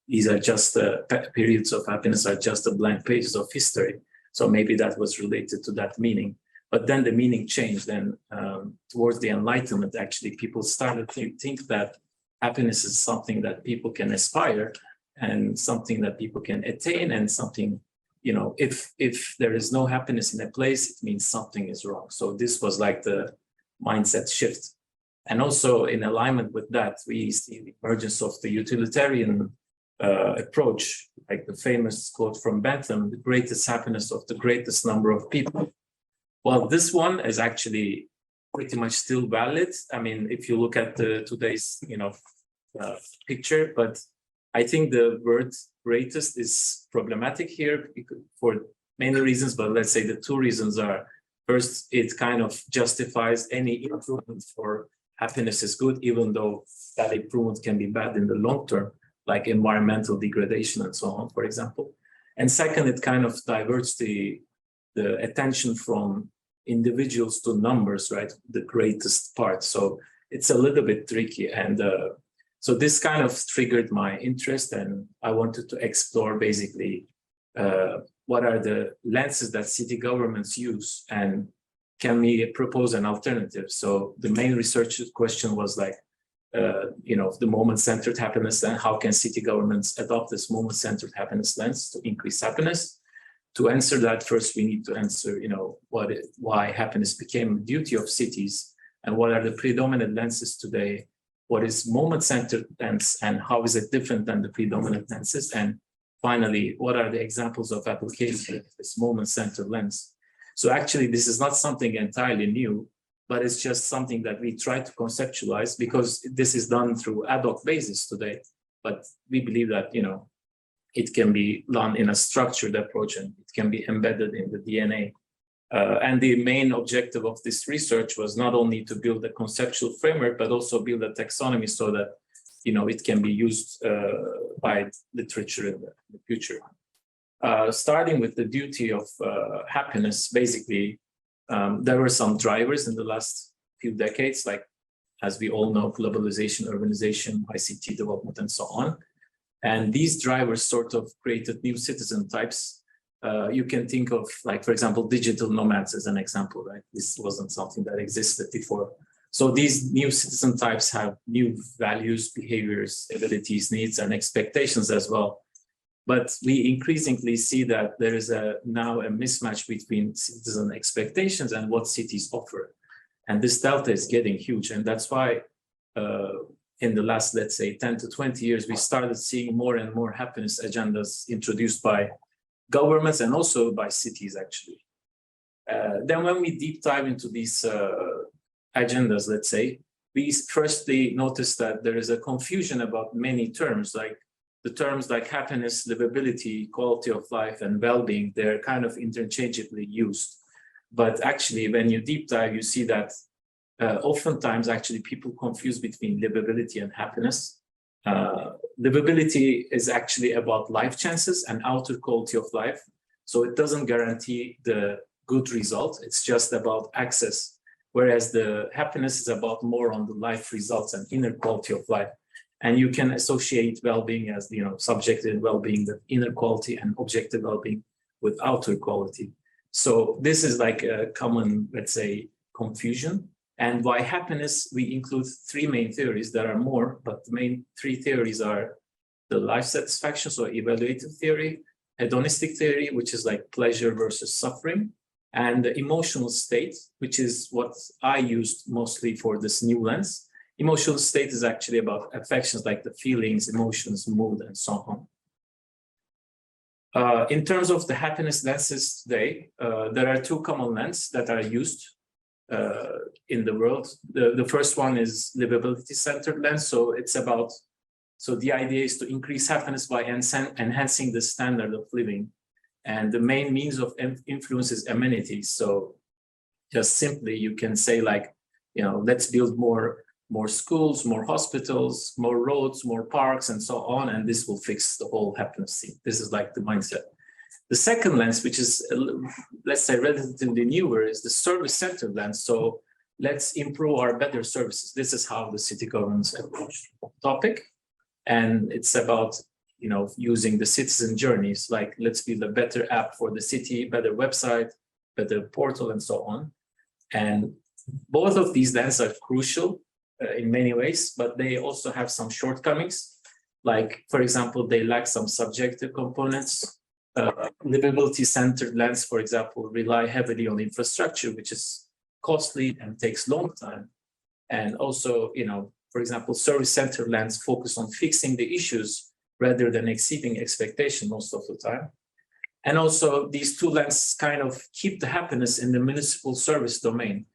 these are just periods of happiness are just the blank pages of history. So maybe that was related to that meaning. But then the meaning changed. Then towards the Enlightenment, actually, people started to think that happiness is something that people can aspire and something that people can attain, and something, if there is no happiness in a place, it means something is wrong. So this was like the mindset shift. And also in alignment with that, we see the emergence of the utilitarian approach, like the famous quote from Bentham, the greatest happiness of the greatest number of people. Well, this one is actually pretty much still valid. I mean, if you look at today's, picture, but I think the word greatest is problematic here for many reasons, but let's say the two reasons are, First, it kind of justifies any improvement for happiness is good, even though that improvement can be bad in the long term, like environmental degradation and so on, for example. And second, it kind of diverts the attention from individuals to numbers, right? The greatest part. So it's a little bit tricky. And so this kind of triggered my interest, and I wanted to explore basically what are the lenses that city governments use, and can we propose an alternative? So the main research question was like, the moment-centered happiness, and how can city governments adopt this moment-centered happiness lens to increase happiness? To answer that, first we need to answer, why happiness became a duty of cities, and what are the predominant lenses today? What is moment-centered lens, and how is it different than the predominant lenses? And finally, what are the examples of application of this moment-centered lens? So actually, this is not something entirely new, but it's just something that we try to conceptualize, because this is done through ad hoc basis today. But we believe that, it can be done in a structured approach, and it can be embedded in the DNA. And the main objective of this research was not only to build a conceptual framework, but also build a taxonomy so that, it can be used by literature in the future. Starting with the duty of happiness, basically, there were some drivers in the last few decades, like, as we all know, globalization, urbanization, ICT development, and so on. And these drivers sort of created new citizen types. You can think of, like, for example, digital nomads as an example, right? This wasn't something that existed before. So these new citizen types have new values, behaviors, abilities, needs, and expectations as well. But we increasingly see that there is now a mismatch between citizen expectations and what cities offer. And this delta is getting huge. And that's why in the last, let's say, 10 to 20 years, we started seeing more and more happiness agendas introduced by governments and also by cities, actually. Then when we deep dive into these agendas, let's say, we firstly notice that there is a confusion about many terms, like the terms like happiness, livability, quality of life, and well-being. They're kind of interchangeably used. But actually, when you deep dive, you see that oftentimes actually people confuse between livability and happiness. Livability is actually about life chances and outer quality of life. So it doesn't guarantee the good result. It's just about access. Whereas the happiness is about more on the life results and inner quality of life. And you can associate well-being as, subjective well-being, the inner quality, and objective well-being with outer quality. So this is like a common, let's say, confusion. And why happiness, we include three main theories. There are more, but the main three theories are the life satisfaction, so evaluative theory, hedonistic theory, which is like pleasure versus suffering, and the emotional state, which is what I used mostly for this new lens. Emotional state is actually about affections, like the feelings, emotions, mood, and so on. In terms of the happiness lenses today, there are two common lenses that are used in the world. The first one is livability-centered lens. So it's about, the idea is to increase happiness by enhancing the standard of living. And the main means of influence is amenities. So just simply, you can say like, let's build more schools, more hospitals, more roads, more parks, and so on. And this will fix the whole happiness thing. This is like the mindset. The second lens, which is, let's say, relatively newer, is the service-centered lens. So let's improve our better services. This is how the city governments approach the topic. And it's about, using the citizen journeys, like let's build a better app for the city, better website, better portal, and so on. And both of these lenses are crucial in many ways, but they also have some shortcomings. Like, for example, they lack some subjective components. Livability-centered lens, for example, rely heavily on infrastructure, which is costly and takes long time. And also, for example, service-centered lens focus on fixing the issues rather than exceeding expectation most of the time. And also, these two lenses kind of keep the happiness in the municipal service domain.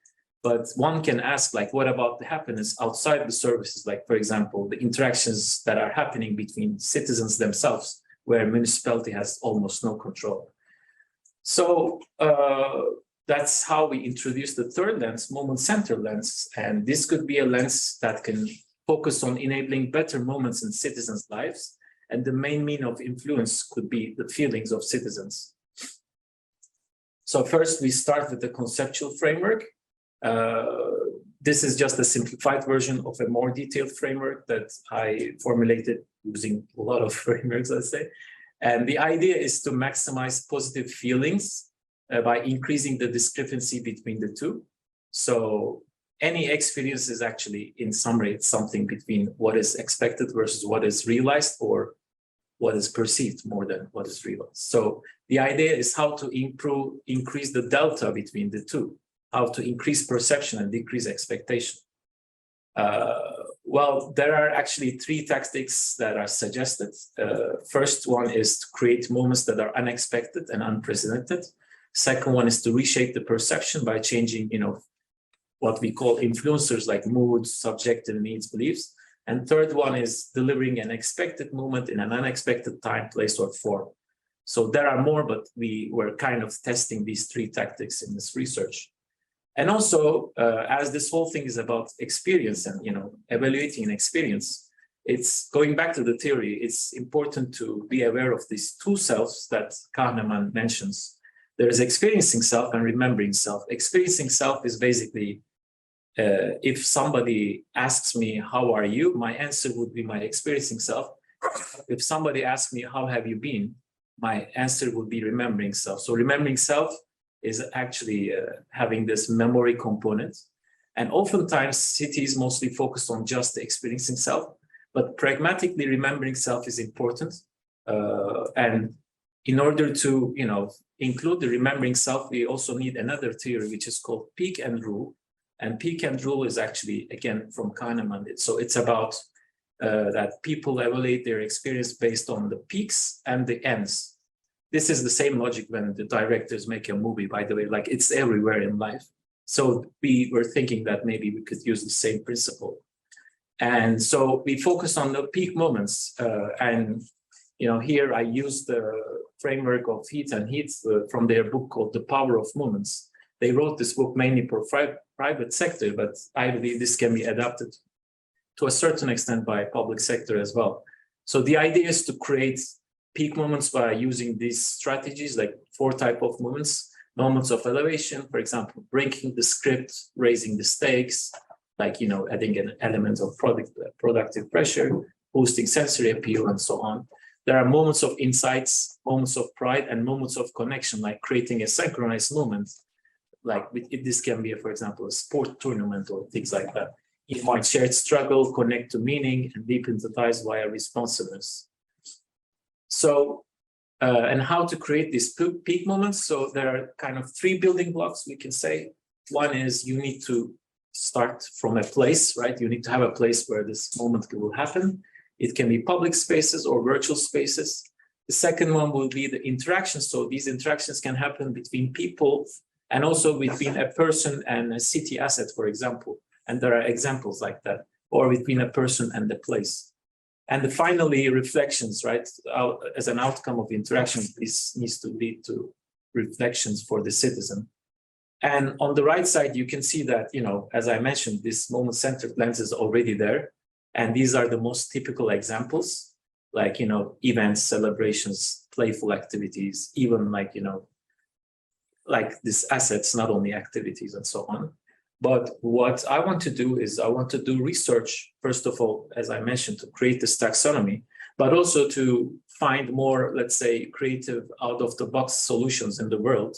But one can ask, like, what about the happiness outside the services? Like, for example, the interactions that are happening between citizens themselves, where municipality has almost no control. So that's how we introduced the third lens, moment-centered lens. And this could be a lens that can focus on enabling better moments in citizens' lives. And the main mean of influence could be the feelings of citizens. So first, we start with the conceptual framework. This is just a simplified version of a more detailed framework that I formulated using a lot of frameworks, let's say. And the idea is to maximize positive feelings by increasing the discrepancy between the two. So any experience is actually, in summary, it's something between what is expected versus what is realized, or what is perceived more than what is realized. So the idea is how to increase the delta between the two, how to increase perception and decrease expectation. Well, there are actually three tactics that are suggested. First one is to create moments that are unexpected and unprecedented. Second one is to reshape the perception by changing, what we call influencers like moods, subjective needs, beliefs. And third one is delivering an expected moment in an unexpected time, place, or form. So there are more, but we were kind of testing these three tactics in this research. And also, as this whole thing is about experience and, evaluating an experience, it's going back to the theory, it's important to be aware of these two selves that Kahneman mentions. There is experiencing self and remembering self. Experiencing self is basically, if somebody asks me, how are you? My answer would be my experiencing self. If somebody asks me, how have you been? My answer would be remembering self. So remembering self is actually having this memory component. And oftentimes cities mostly focus on just the experiencing self, but pragmatically remembering self is important. And in order to, include the remembering self, we also need another theory, which is called peak and rule. And peak and rule is actually, again, from Kahneman. So it's about that people evaluate their experience based on the peaks and the ends. This is the same logic when the directors make a movie, by the way, like it's everywhere in life. So we were thinking that maybe we could use the same principle. And so we focus on the peak moments. And, here I use the framework of Heath and Heath from their book called The Power of Moments. They wrote this book mainly for private sector, but I believe this can be adapted to a certain extent by public sector as well. So the idea is to create peak moments by using these strategies, like 4 types of moments. Moments of elevation, for example, breaking the script, raising the stakes, like, adding an element of productive pressure, boosting sensory appeal, and so on. There are moments of insights, moments of pride, and moments of connection, like creating a synchronized moment. Like this can be, for example, a sport tournament or things like that. You might share struggle, connect to meaning, and deepen the ties via responsiveness. So, and how to create these peak moments. So there are kind of 3 building blocks, we can say. One is you need to start from a place, right? You need to have a place where this moment will happen. It can be public spaces or virtual spaces. The second one will be the interactions. So these interactions can happen between people and also between a person and a city asset, for example. And there are examples like that, or between a person and the place. And finally, reflections, right? As an outcome of interaction, this needs to lead to reflections for the citizen. And on the right side, you can see that, as I mentioned, this moment-centered lens is already there. And these are the most typical examples, like, events, celebrations, playful activities, even like, like these assets, not only activities and so on. But what I want to do is I want to do research, first of all, as I mentioned, to create this taxonomy, but also to find more, let's say, creative out-of-the-box solutions in the world.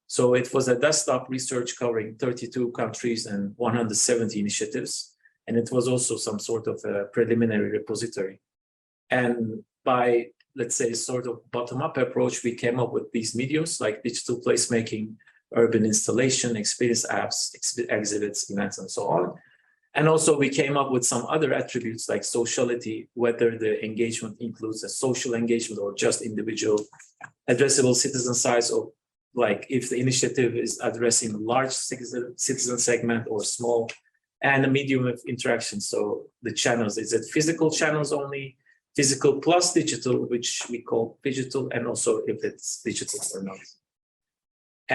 So it was a desktop research covering 32 countries and 170 initiatives. And it was also some sort of a preliminary repository. And by, let's say, sort of bottom-up approach, we came up with these mediums like digital placemaking, urban installation, experience apps, exhibits, events, and so on. And also we came up with some other attributes like sociality, whether the engagement includes a social engagement or just individual, addressable citizen size, or like if the initiative is addressing large citizen segment or small, and a medium of interaction. So the channels, is it physical channels only, physical plus digital, which we call digital, and also if it's digital or not.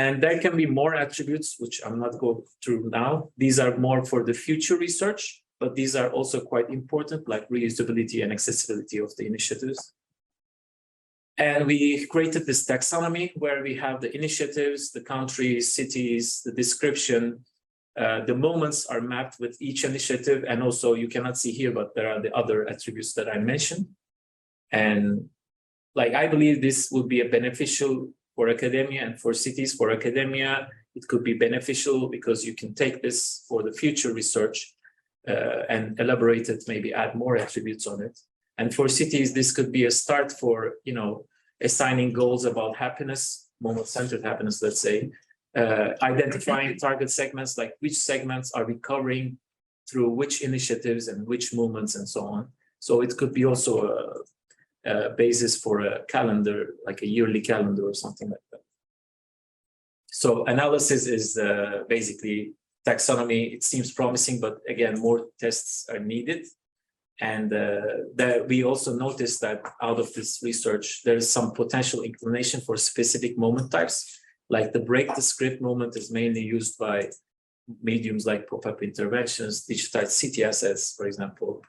And there can be more attributes, which I'm not going through now. These are more for the future research, but these are also quite important, like reusability and accessibility of the initiatives. And we created this taxonomy where we have the initiatives, the countries, cities, the description. The moments are mapped with each initiative, and also you cannot see here, but there are the other attributes that I mentioned. And like, I believe this would be a beneficial for academia and for cities. For academia, it could be beneficial because you can take this for the future research and elaborate it, maybe add more attributes on it. And for cities, this could be a start for, you know, assigning goals about happiness, moment-centered happiness, let's say, identifying target segments, like which segments are we covering through which initiatives and which movements and so on. So it could be also a basis for a calendar, like a yearly calendar or something like that. So analysis is basically taxonomy. It seems promising, but again, more tests are needed. And that we also noticed that out of this research, there is some potential inclination for specific moment types, like the break the script moment is mainly used by mediums like pop-up interventions, digitized city assets, for example.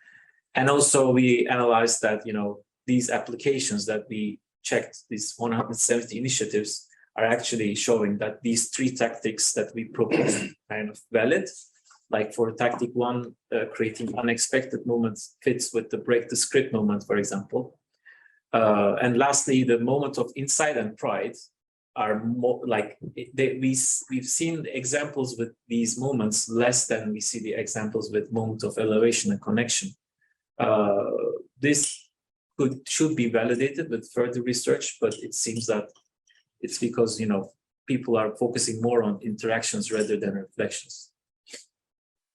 And also we analyzed that, you know, these applications that we checked, these 170 initiatives, are actually showing that these three tactics that we proposed kind of valid. Like for tactic one, creating unexpected moments fits with the break the script moment, for example. And lastly, the moment of insight and pride are more like we've seen examples with these moments less than we see the examples with moment of elevation and connection. This should be validated with further research, but it seems that it's because, you know, people are focusing more on interactions rather than reflections.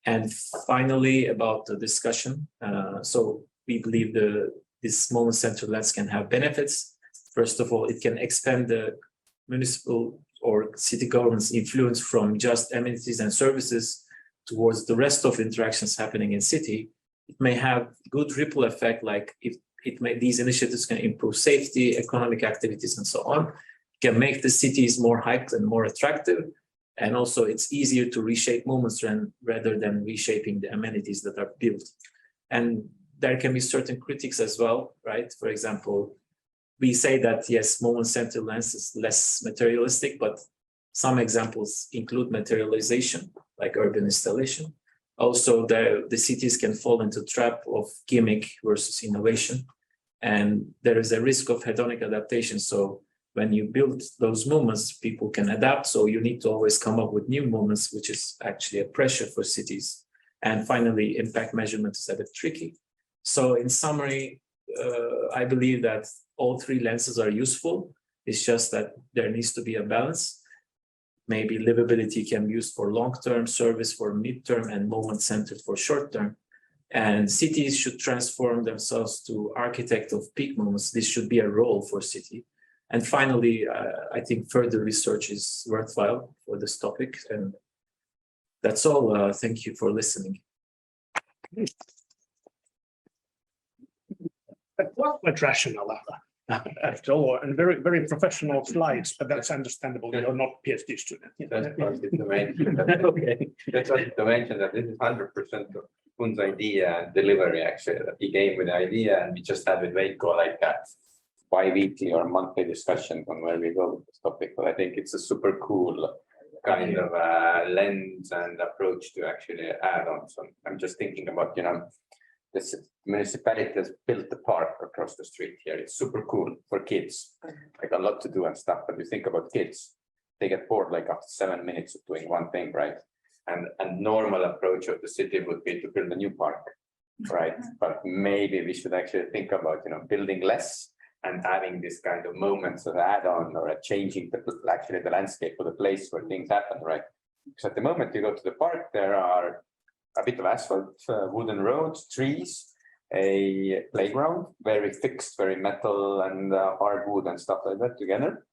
And finally, about the discussion. So we believe this moment-centered lens can have benefits. First of all, it can expand the municipal or city government's influence from just amenities and services towards the rest of interactions happening in city. It may have good ripple effect, like if these initiatives can improve safety, economic activities, and so on. It can make the cities more hyped and more attractive. And also it's easier to reshape moments rather than reshaping the amenities that are built. And there can be certain critics as well, right? For example, we say that yes, moment-centered lens is less materialistic, but some examples include materialization, like urban installation. Also, the cities can fall into the trap of gimmick versus innovation. And there is a risk of hedonic adaptation. So when you build those movements, people can adapt. So you need to always come up with new movements, which is actually a pressure for cities. And finally, impact measurement is a bit tricky. So in summary, I believe that all three lenses are useful. It's just that there needs to be a balance. Maybe livability can be used for long-term, service for mid-term, and moment-centered for short-term. And cities should transform themselves to architect of peak moments. This should be a role for city. And finally, I think further research is worthwhile for this topic. And that's all. Thank you for listening. Quite rational after all, and very, very professional slides, but that's understandable. You're not PhD student. That's partly to mention Okay. that's to mention that this is 100% of Kun's idea and delivery, actually, that he came with the idea, and we just had with Veiko like that bi-weekly or monthly discussion on where we go with this topic. But I think it's a super cool kind of lens and approach to actually add on. So I'm just thinking about, you know, this municipality has built the park across the street here. It's super cool for kids, like a lot to do and stuff. But you think about kids, they get bored like after 7 minutes of doing one thing, right? And a normal approach of the city would be to build a new park, right? But maybe we should actually think about, you know, building less and having this kind of moments of add-on or changing actually the landscape of the place where things happen, right? Because at the moment you go to the park, there are a bit of asphalt, wooden roads, trees, a playground, very fixed, very metal and hardwood and stuff like that together.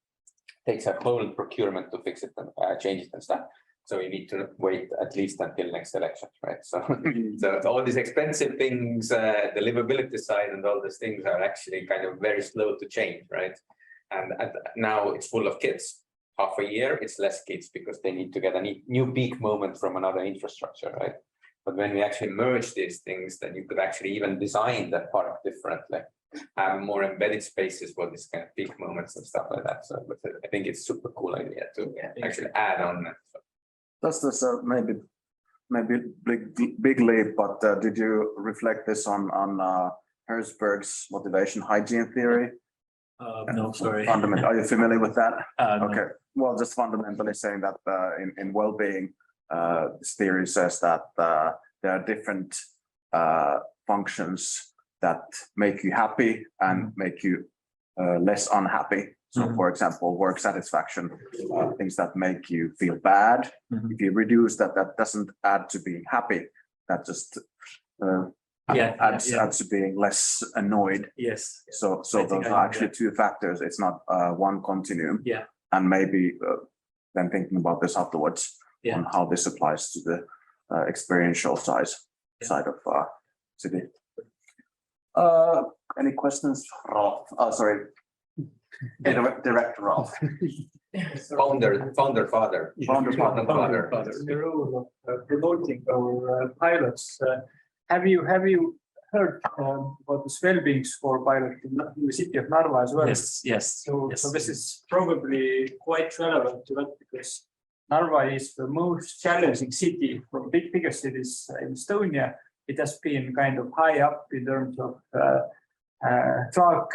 Takes a whole procurement to fix it and change it and stuff. So you need to wait at least until next election, right? So, so all these expensive things, the livability side and all these things are actually kind of very slow to change, right? And now it's full of kids. half a year, it's less kids because they need to get a new peak moment from another infrastructure, right? But when we actually merge these things, then you could actually even design that park differently, have more embedded spaces for this kind of peak moments and stuff like that. So I think it's super cool idea to actually add on that. That's this maybe big leap, but did you reflect this on Herzberg's motivation hygiene theory? No, sorry. Are you familiar with that? No. Okay, well, just fundamentally saying that in well-being, this theory says that there are different functions that make you happy and make you less unhappy. So, for example, work satisfaction, things that make you feel bad. If you reduce that, that doesn't add to being happy. That just adds to being less annoyed. Yes. So those are actually two factors. It's not one continuum. Yeah. And maybe then thinking about this afterwards on how this applies to the experiential side of city. Any questions, Ralf? Oh, sorry. Director Ralf. Founder father. Founder father. The role of promoting our pilots. Have you heard about the well-being score pilot in the city of Narva as well? Yes. So this is probably quite relevant to that because Narva is the most challenging city from biggest cities in Estonia. It has been kind of high up in terms of drug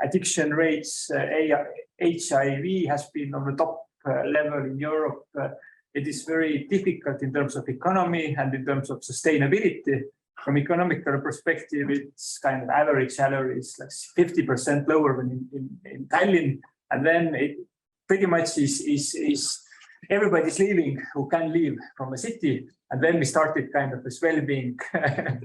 addiction rates. HIV has been on the top level in Europe. It is very difficult in terms of economy and in terms of sustainability. From economical perspective, it's kind of average salary is like 50% lower than in Tallinn. And then it pretty much is everybody's leaving who can leave from a city. And then we started kind of this well-being fair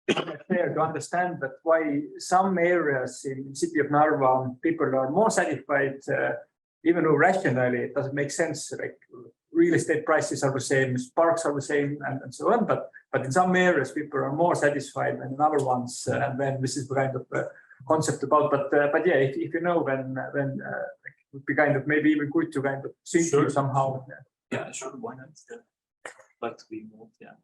to understand that why some areas in the city of Narva, people are more satisfied, even though rationally it doesn't make sense. Like real estate prices are the same, parks are the same, and so on. But in some areas, people are more satisfied than in other ones. And then this is the kind of concept about. But yeah, if you know, then it would be kind of maybe even good to kind of sync you somehow. Yeah, sure. Why not? Like to be moved. Yeah.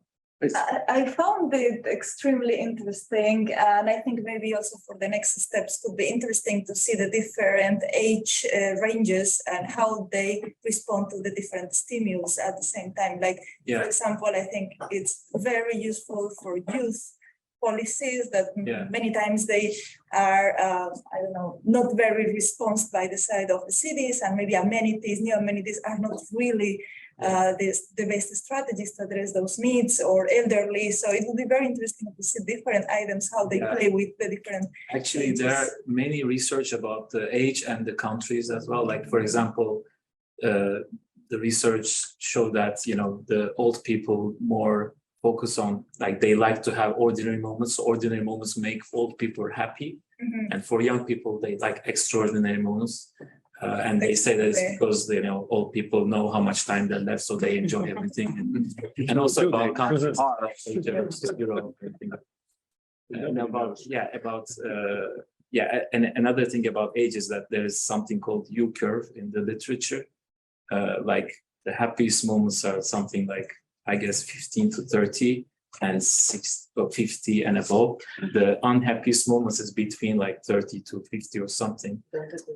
I found it extremely interesting, and I think maybe also for the next steps could be interesting to see the different age ranges and how they respond to the different stimulus at the same time. Like, for example, I think it's very useful for youth policies that many times they are, I don't know, not very responsive by the side of the cities, and maybe new amenities are not really the best strategies to address those needs or elderly. So it will be very interesting to see different items, how they play with the different. Actually, ages. There are many research about the age and the countries as well. Like, for example, the research showed that, the old people more focus on, like, they like to have ordinary moments. Ordinary moments make old people happy. And for young people, they like extraordinary moments. And they say that it's because old people know how much time they left, so they enjoy everything. And also about countries. And another thing about age is that there is something called U curve in the literature. Like the happiest moments are something like, I guess, 15 to 30 and 6 or 50 and above. The unhappiest moments is between like 30 to 50 or something.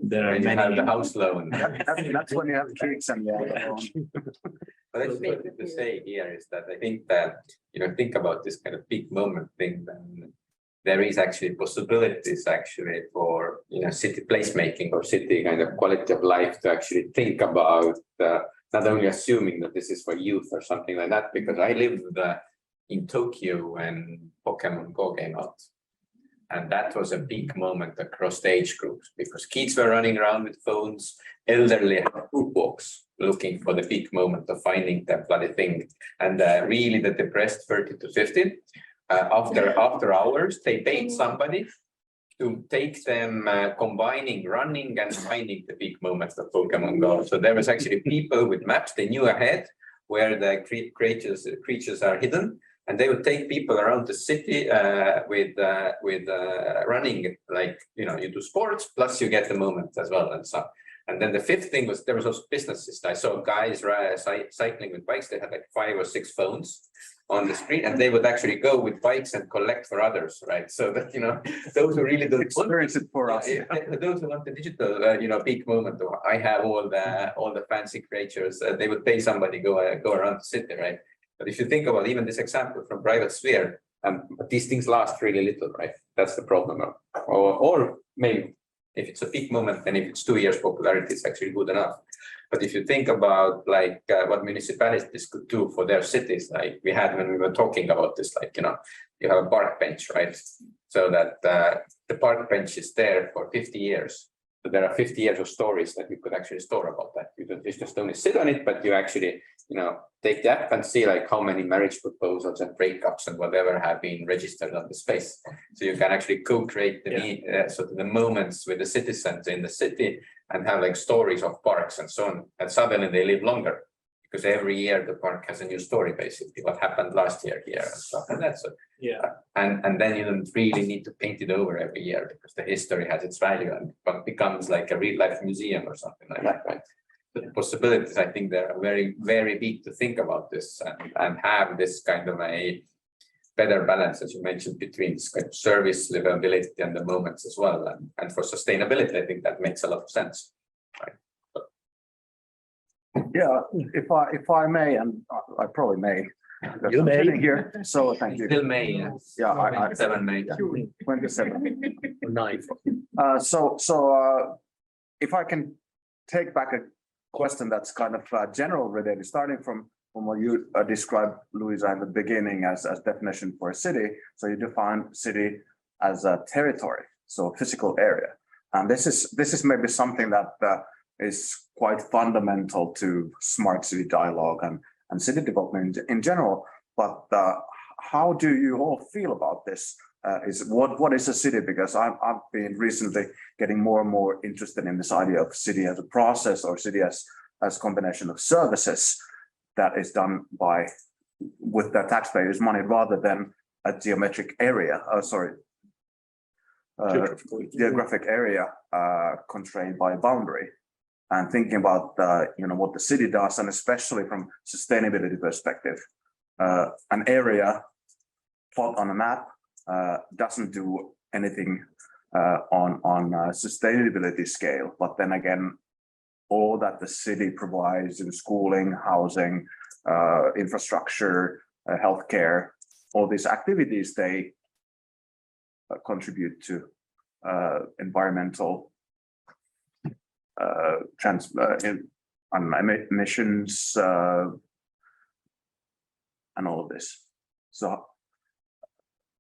There are many. Have the house loan. That's when you have kids and But I think to say here is that I think that, think about this kind of big moment thing, then there is actually possibilities actually for, city placemaking or city kind of quality of life to actually think about not only assuming that this is for youth or something like that, because I lived in Tokyo when Pokemon Go came out. And that was a big moment across the age groups because kids were running around with phones, elderly had group walks looking for the big moment of finding that bloody thing. And really the depressed 30 to 50, after hours, they paid somebody to take them combining running and finding the big moments of Pokemon Go. So there was actually people with maps, they knew ahead where the creatures are hidden. And they would take people around the city with running, like, you do sports, plus you get the moment as well and so. And then the fifth thing was there was also businesses. I saw guys cycling with bikes. They had like 5 or 6 phones on the street, and they would actually go with bikes and collect for others, right? So that, you know, those who really don't Experience it for us. those who want the digital, you know, peak moment. I have all the fancy creatures. They would pay somebody go around the city, right? But if you think about even this example from private sphere, but these things last really little, right? That's the problem. Or maybe if it's a peak moment, then if it's 2 years popularity, it's actually good enough. But if you think about like what municipalities could do for their cities, like we had when we were talking about this, like, you know, you have a park bench, right? So that the park bench is there for 50 years. So there are 50 years of stories that we could actually store about that. You don't just only sit on it, but you actually, you know, take the app and see like how many marriage proposals and breakups and whatever have been registered on the space. So you can actually co-create the moments with the citizens in the city and have like stories of parks and so on. And suddenly they live longer because every year the park has a new story, basically what happened last year here and stuff like that. So and then you don't really need to paint it over every year because the history has its value and becomes like a real life museum or something like that, right? So the possibilities, I think, they're very, very big to think about this and have this kind of a better balance, as you mentioned, between this kind of service, livability, and the moments as well. And for sustainability, I think that makes a lot of sense. Right? Yeah, if I may, and I probably may. You may. Here, so thank you. Still May, yeah. Yeah, I 7 May. 27. Or 9. So if I can take back a question that's kind of general related, starting from what you described, Luiza, in the beginning as definition for a city. So you define city as a territory, so physical area, and this is maybe something that is quite fundamental to smart city dialogue and city development in general. But how do you all feel about this? What is a city? Because I've been recently getting more and more interested in this idea of city as a process or city as combination of services that is done with the taxpayers' money rather than a geometric area. Geographic area constrained by a boundary, and thinking about what the city does, and especially from sustainability perspective, an area plot on a map doesn't do anything on sustainability scale, but then again, all that the city provides in schooling, housing, infrastructure, healthcare, all these activities, they contribute to environmental emissions and all of this. So,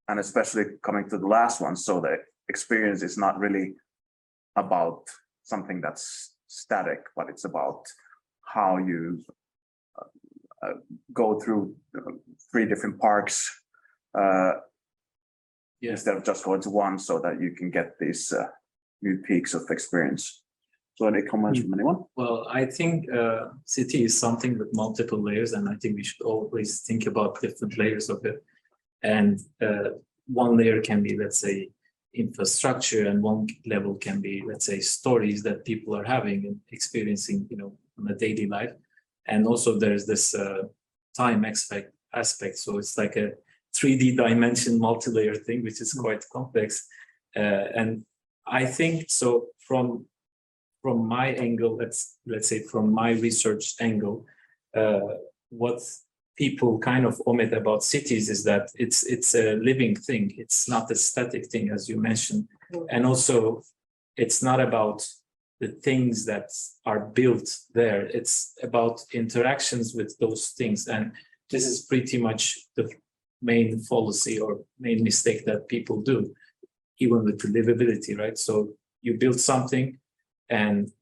and especially coming to the last one, so the experience is not really about something that's static, but it's about how you go through 3 different parks instead of just going to one, so that you can get these new peaks of experience. So any comments from anyone? Well, I think city is something with multiple layers, and I think we should always think about different layers of it. And one layer can be, let's say, infrastructure, and one level can be, let's say, stories that people are having and experiencing, on a daily life. And also there's this time aspect. So it's like a 3D dimension multi-layer thing, which is quite complex. And I think so from my angle, let's say from my research angle, what people kind of omit about cities is that it's a living thing. It's not a static thing, as you mentioned. And also it's not about the things that are built there. It's about interactions with those things. And this is pretty much the main fallacy or main mistake that people do, even with the livability, right? So you build something, and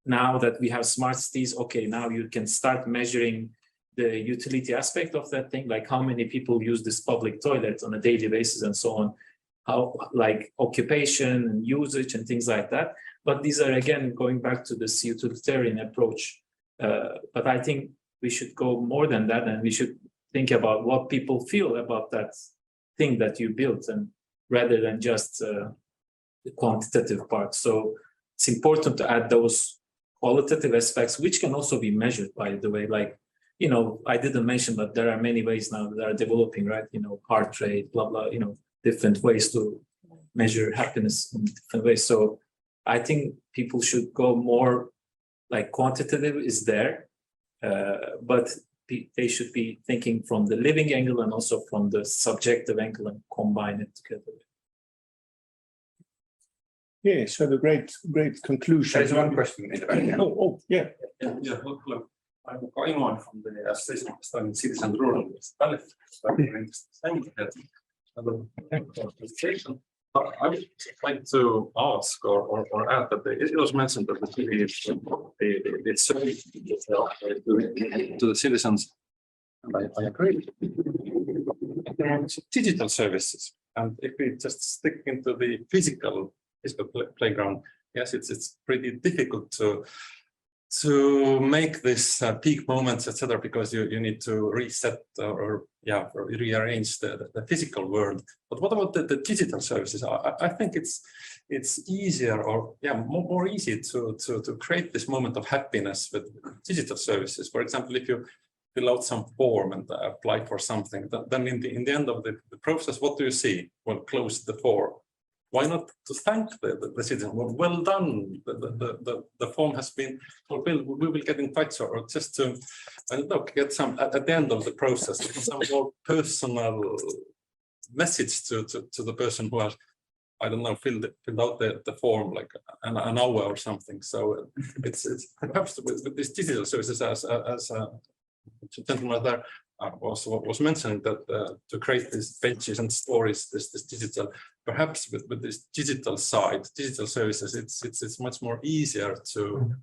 now that we have smart cities, okay, now you can start measuring the utility aspect of that thing, like how many people use this public toilet on a daily basis and so on, how like occupation and usage and things like that. But these are, again, going back to this utilitarian approach. But I think we should go more than that, and we should think about what people feel about that thing that you built, and rather than just the quantitative part. So it's important to add those qualitative aspects, which can also be measured, by the way, like, you know, I didn't mention, but there are many ways now that are developing, right? You know, heart rate, blah, blah, you know, different ways to measure happiness in different ways. So I think people should go more like quantitative is there, but they should be thinking from the living angle and also from the subjective angle and combine it together. Yeah, so the great conclusion. There's one question in the back. Oh, yeah. Yeah, hello. I'm Kaimon from the Association of Estonian Citizen Rural Municipalities. I would like to ask or add that it was mentioned that the service to the citizens, and I agree. Digital services, and if we just stick into the physical playground, yes, it's pretty difficult to make this peak moments, etc., because you need to reset or rearrange the physical world. But what about the digital services? I think it's easier or more easy to create this moment of happiness with digital services. For example, if you fill out some form and apply for something, then in the end of the process, what do you see? Well, close the form. Why not to thank the citizen? Well done. The form has been fulfilled. We will get in touch, or just to, I don't know, get some at the end of the process, some more personal message to the person who has, I don't know, filled out the form like an hour or something. So it's perhaps with these digital services, as gentleman there was mentioning, that to create these pages and stories, this digital, perhaps with this digital side, digital services, it's much more easier to,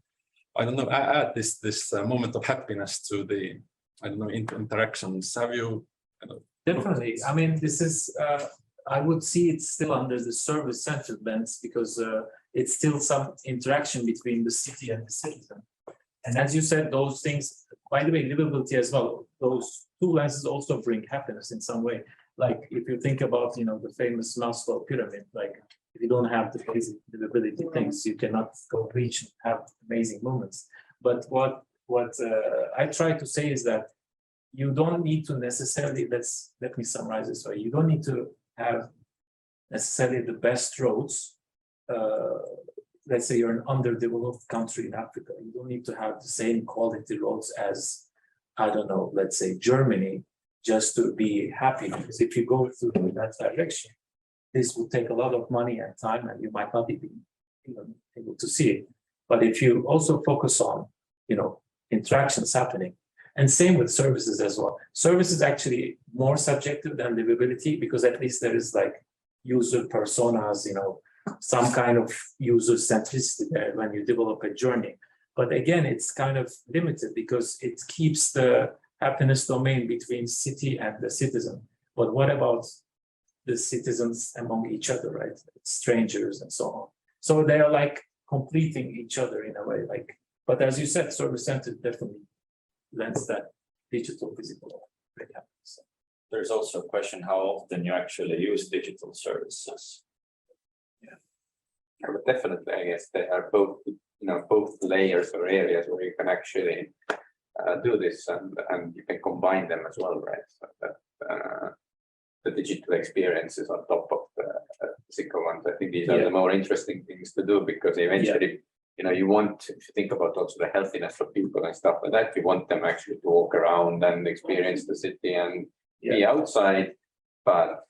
I don't know, add this moment of happiness to the, I don't know, interactions. Have you? Definitely. I mean, this is, I would see it still under the service-centered lens, because it's still some interaction between the city and the citizen. And as you said, those things, by the way, livability as well, those two lenses also bring happiness in some way. Like if you think about, you know, the famous Maslow pyramid, like if you don't have the basic livability things, you cannot go reach and have amazing moments. But what I try to say is that you don't need to necessarily, let me summarize this way. You don't need to have necessarily the best roads. Let's say you're an underdeveloped country in Africa. You don't need to have the same quality roads as, I don't know, let's say Germany, just to be happy. Because if you go through that direction, this will take a lot of money and time, and you might not even able to see it. But if you also focus on, you know, interactions happening, and same with services as well. Service is actually more subjective than livability, because at least there is like user personas, you know, some kind of user centricity there when you develop a journey. But again, it's kind of limited because it keeps the happiness domain between city and the citizen. But what about the citizens among each other, right? Strangers and so on. So they are like completing each other in a way. Like, but as you said, service-centered definitely lends that digital physical very happiness. There's also a question how often you actually use digital services. But definitely, I guess they are both, both layers or areas where you can actually do this, and you can combine them as well, right? So that the digital experiences on top of the physical ones. I think these are the more interesting things to do, because eventually, you want, if you think about also the healthiness of people and stuff like that, you want them actually to walk around and experience the city and be outside. But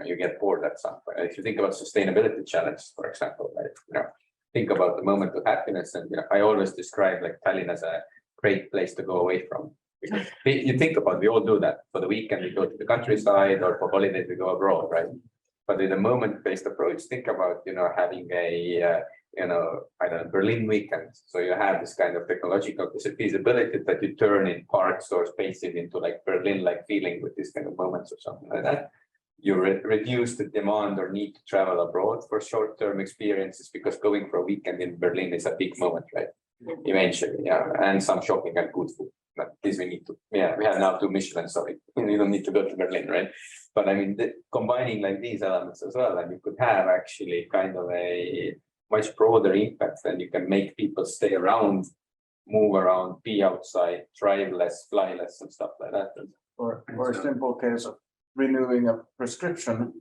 you get bored at some point. If you think about sustainability challenge, for example, right? Think about the moment of happiness, and I always describe like Tallinn as a great place to go away from. Because you think about, we all do that. For the weekend, we go to the countryside, or for holidays, we go abroad, right? But in a moment-based approach, think about having a I don't know, Berlin weekend. So you have this kind of technological feasibility that you turn in parks or spaces into like Berlin-like feeling with these kind of moments or something like that. You reduce the demand or need to travel abroad for short-term experiences, because going for a weekend in Berlin is a big moment, right? Eventually, and some shopping and good food. But this we need to, we have now 2 Michelin, sorry. You don't need to go to Berlin, right? But I mean, combining like these elements as well, and you could have actually kind of a much broader impact, and you can make people stay around, move around, be outside, drive less, fly less, and stuff like that. Or a simple case of renewing a prescription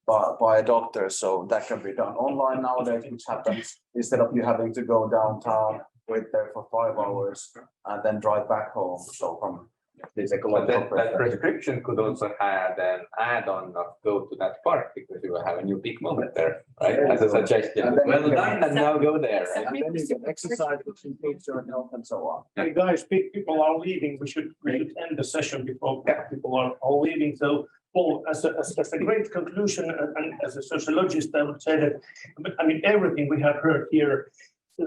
by a doctor, so that can be done online nowadays, which happens instead of you having to go downtown, wait there for 5 hours, and then drive back home. So from this But ecological that prescription could also have an add-on of go to that park because you will have a new peak moment there, right? As a suggestion. And then Well you can- done, and now go there. Right? and then you can exercise, which improves your health and so on. Hey guys, people are leaving. We should end the session before people are all leaving. So, Paul, as a great conclusion, and as a sociologist, I would say that, I mean, everything we have heard here,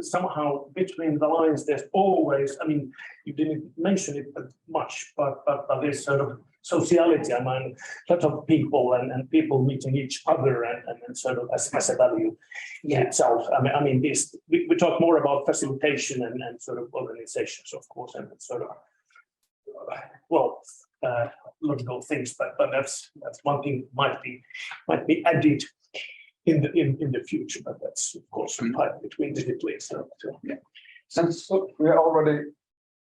somehow between the lines, there's always, I mean, you didn't mention it much, but there's sort of sociality. I mean, a lot of people and people meeting each other and sort of as a value in itself. I mean, this we talk more about facilitation and sort of organizations, of course, and sort of logical things, but that's one thing might be added in the future, but that's of course part between disciplines. So yeah. Since we are already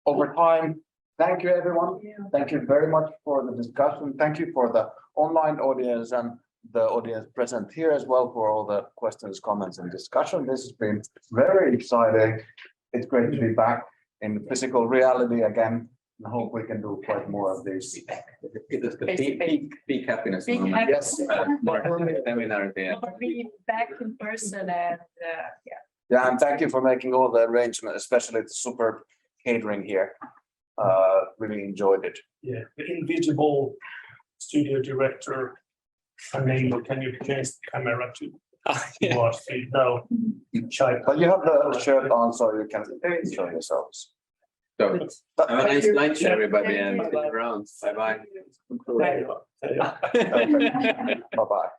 over time, thank you, everyone. Thank you very much for the discussion. Thank you for the online audience and the audience present here as well for all the questions, comments, and discussion. This has been very exciting. It's great to be back in physical reality again. I hope we can do quite more of these. It is the peak happiness Big moment. Yes. Seminar at the end. Be back in person and Yeah, and thank you for making all the arrangements, especially the superb catering here. Really enjoyed it. Yeah, the invisible studio director, unable, can you change the camera to watch it? No, shy. But you have the shirt on, so you can show yourselves. So have a nice lunch, everybody, and see you around. Bye-bye. Bye. Bye-bye.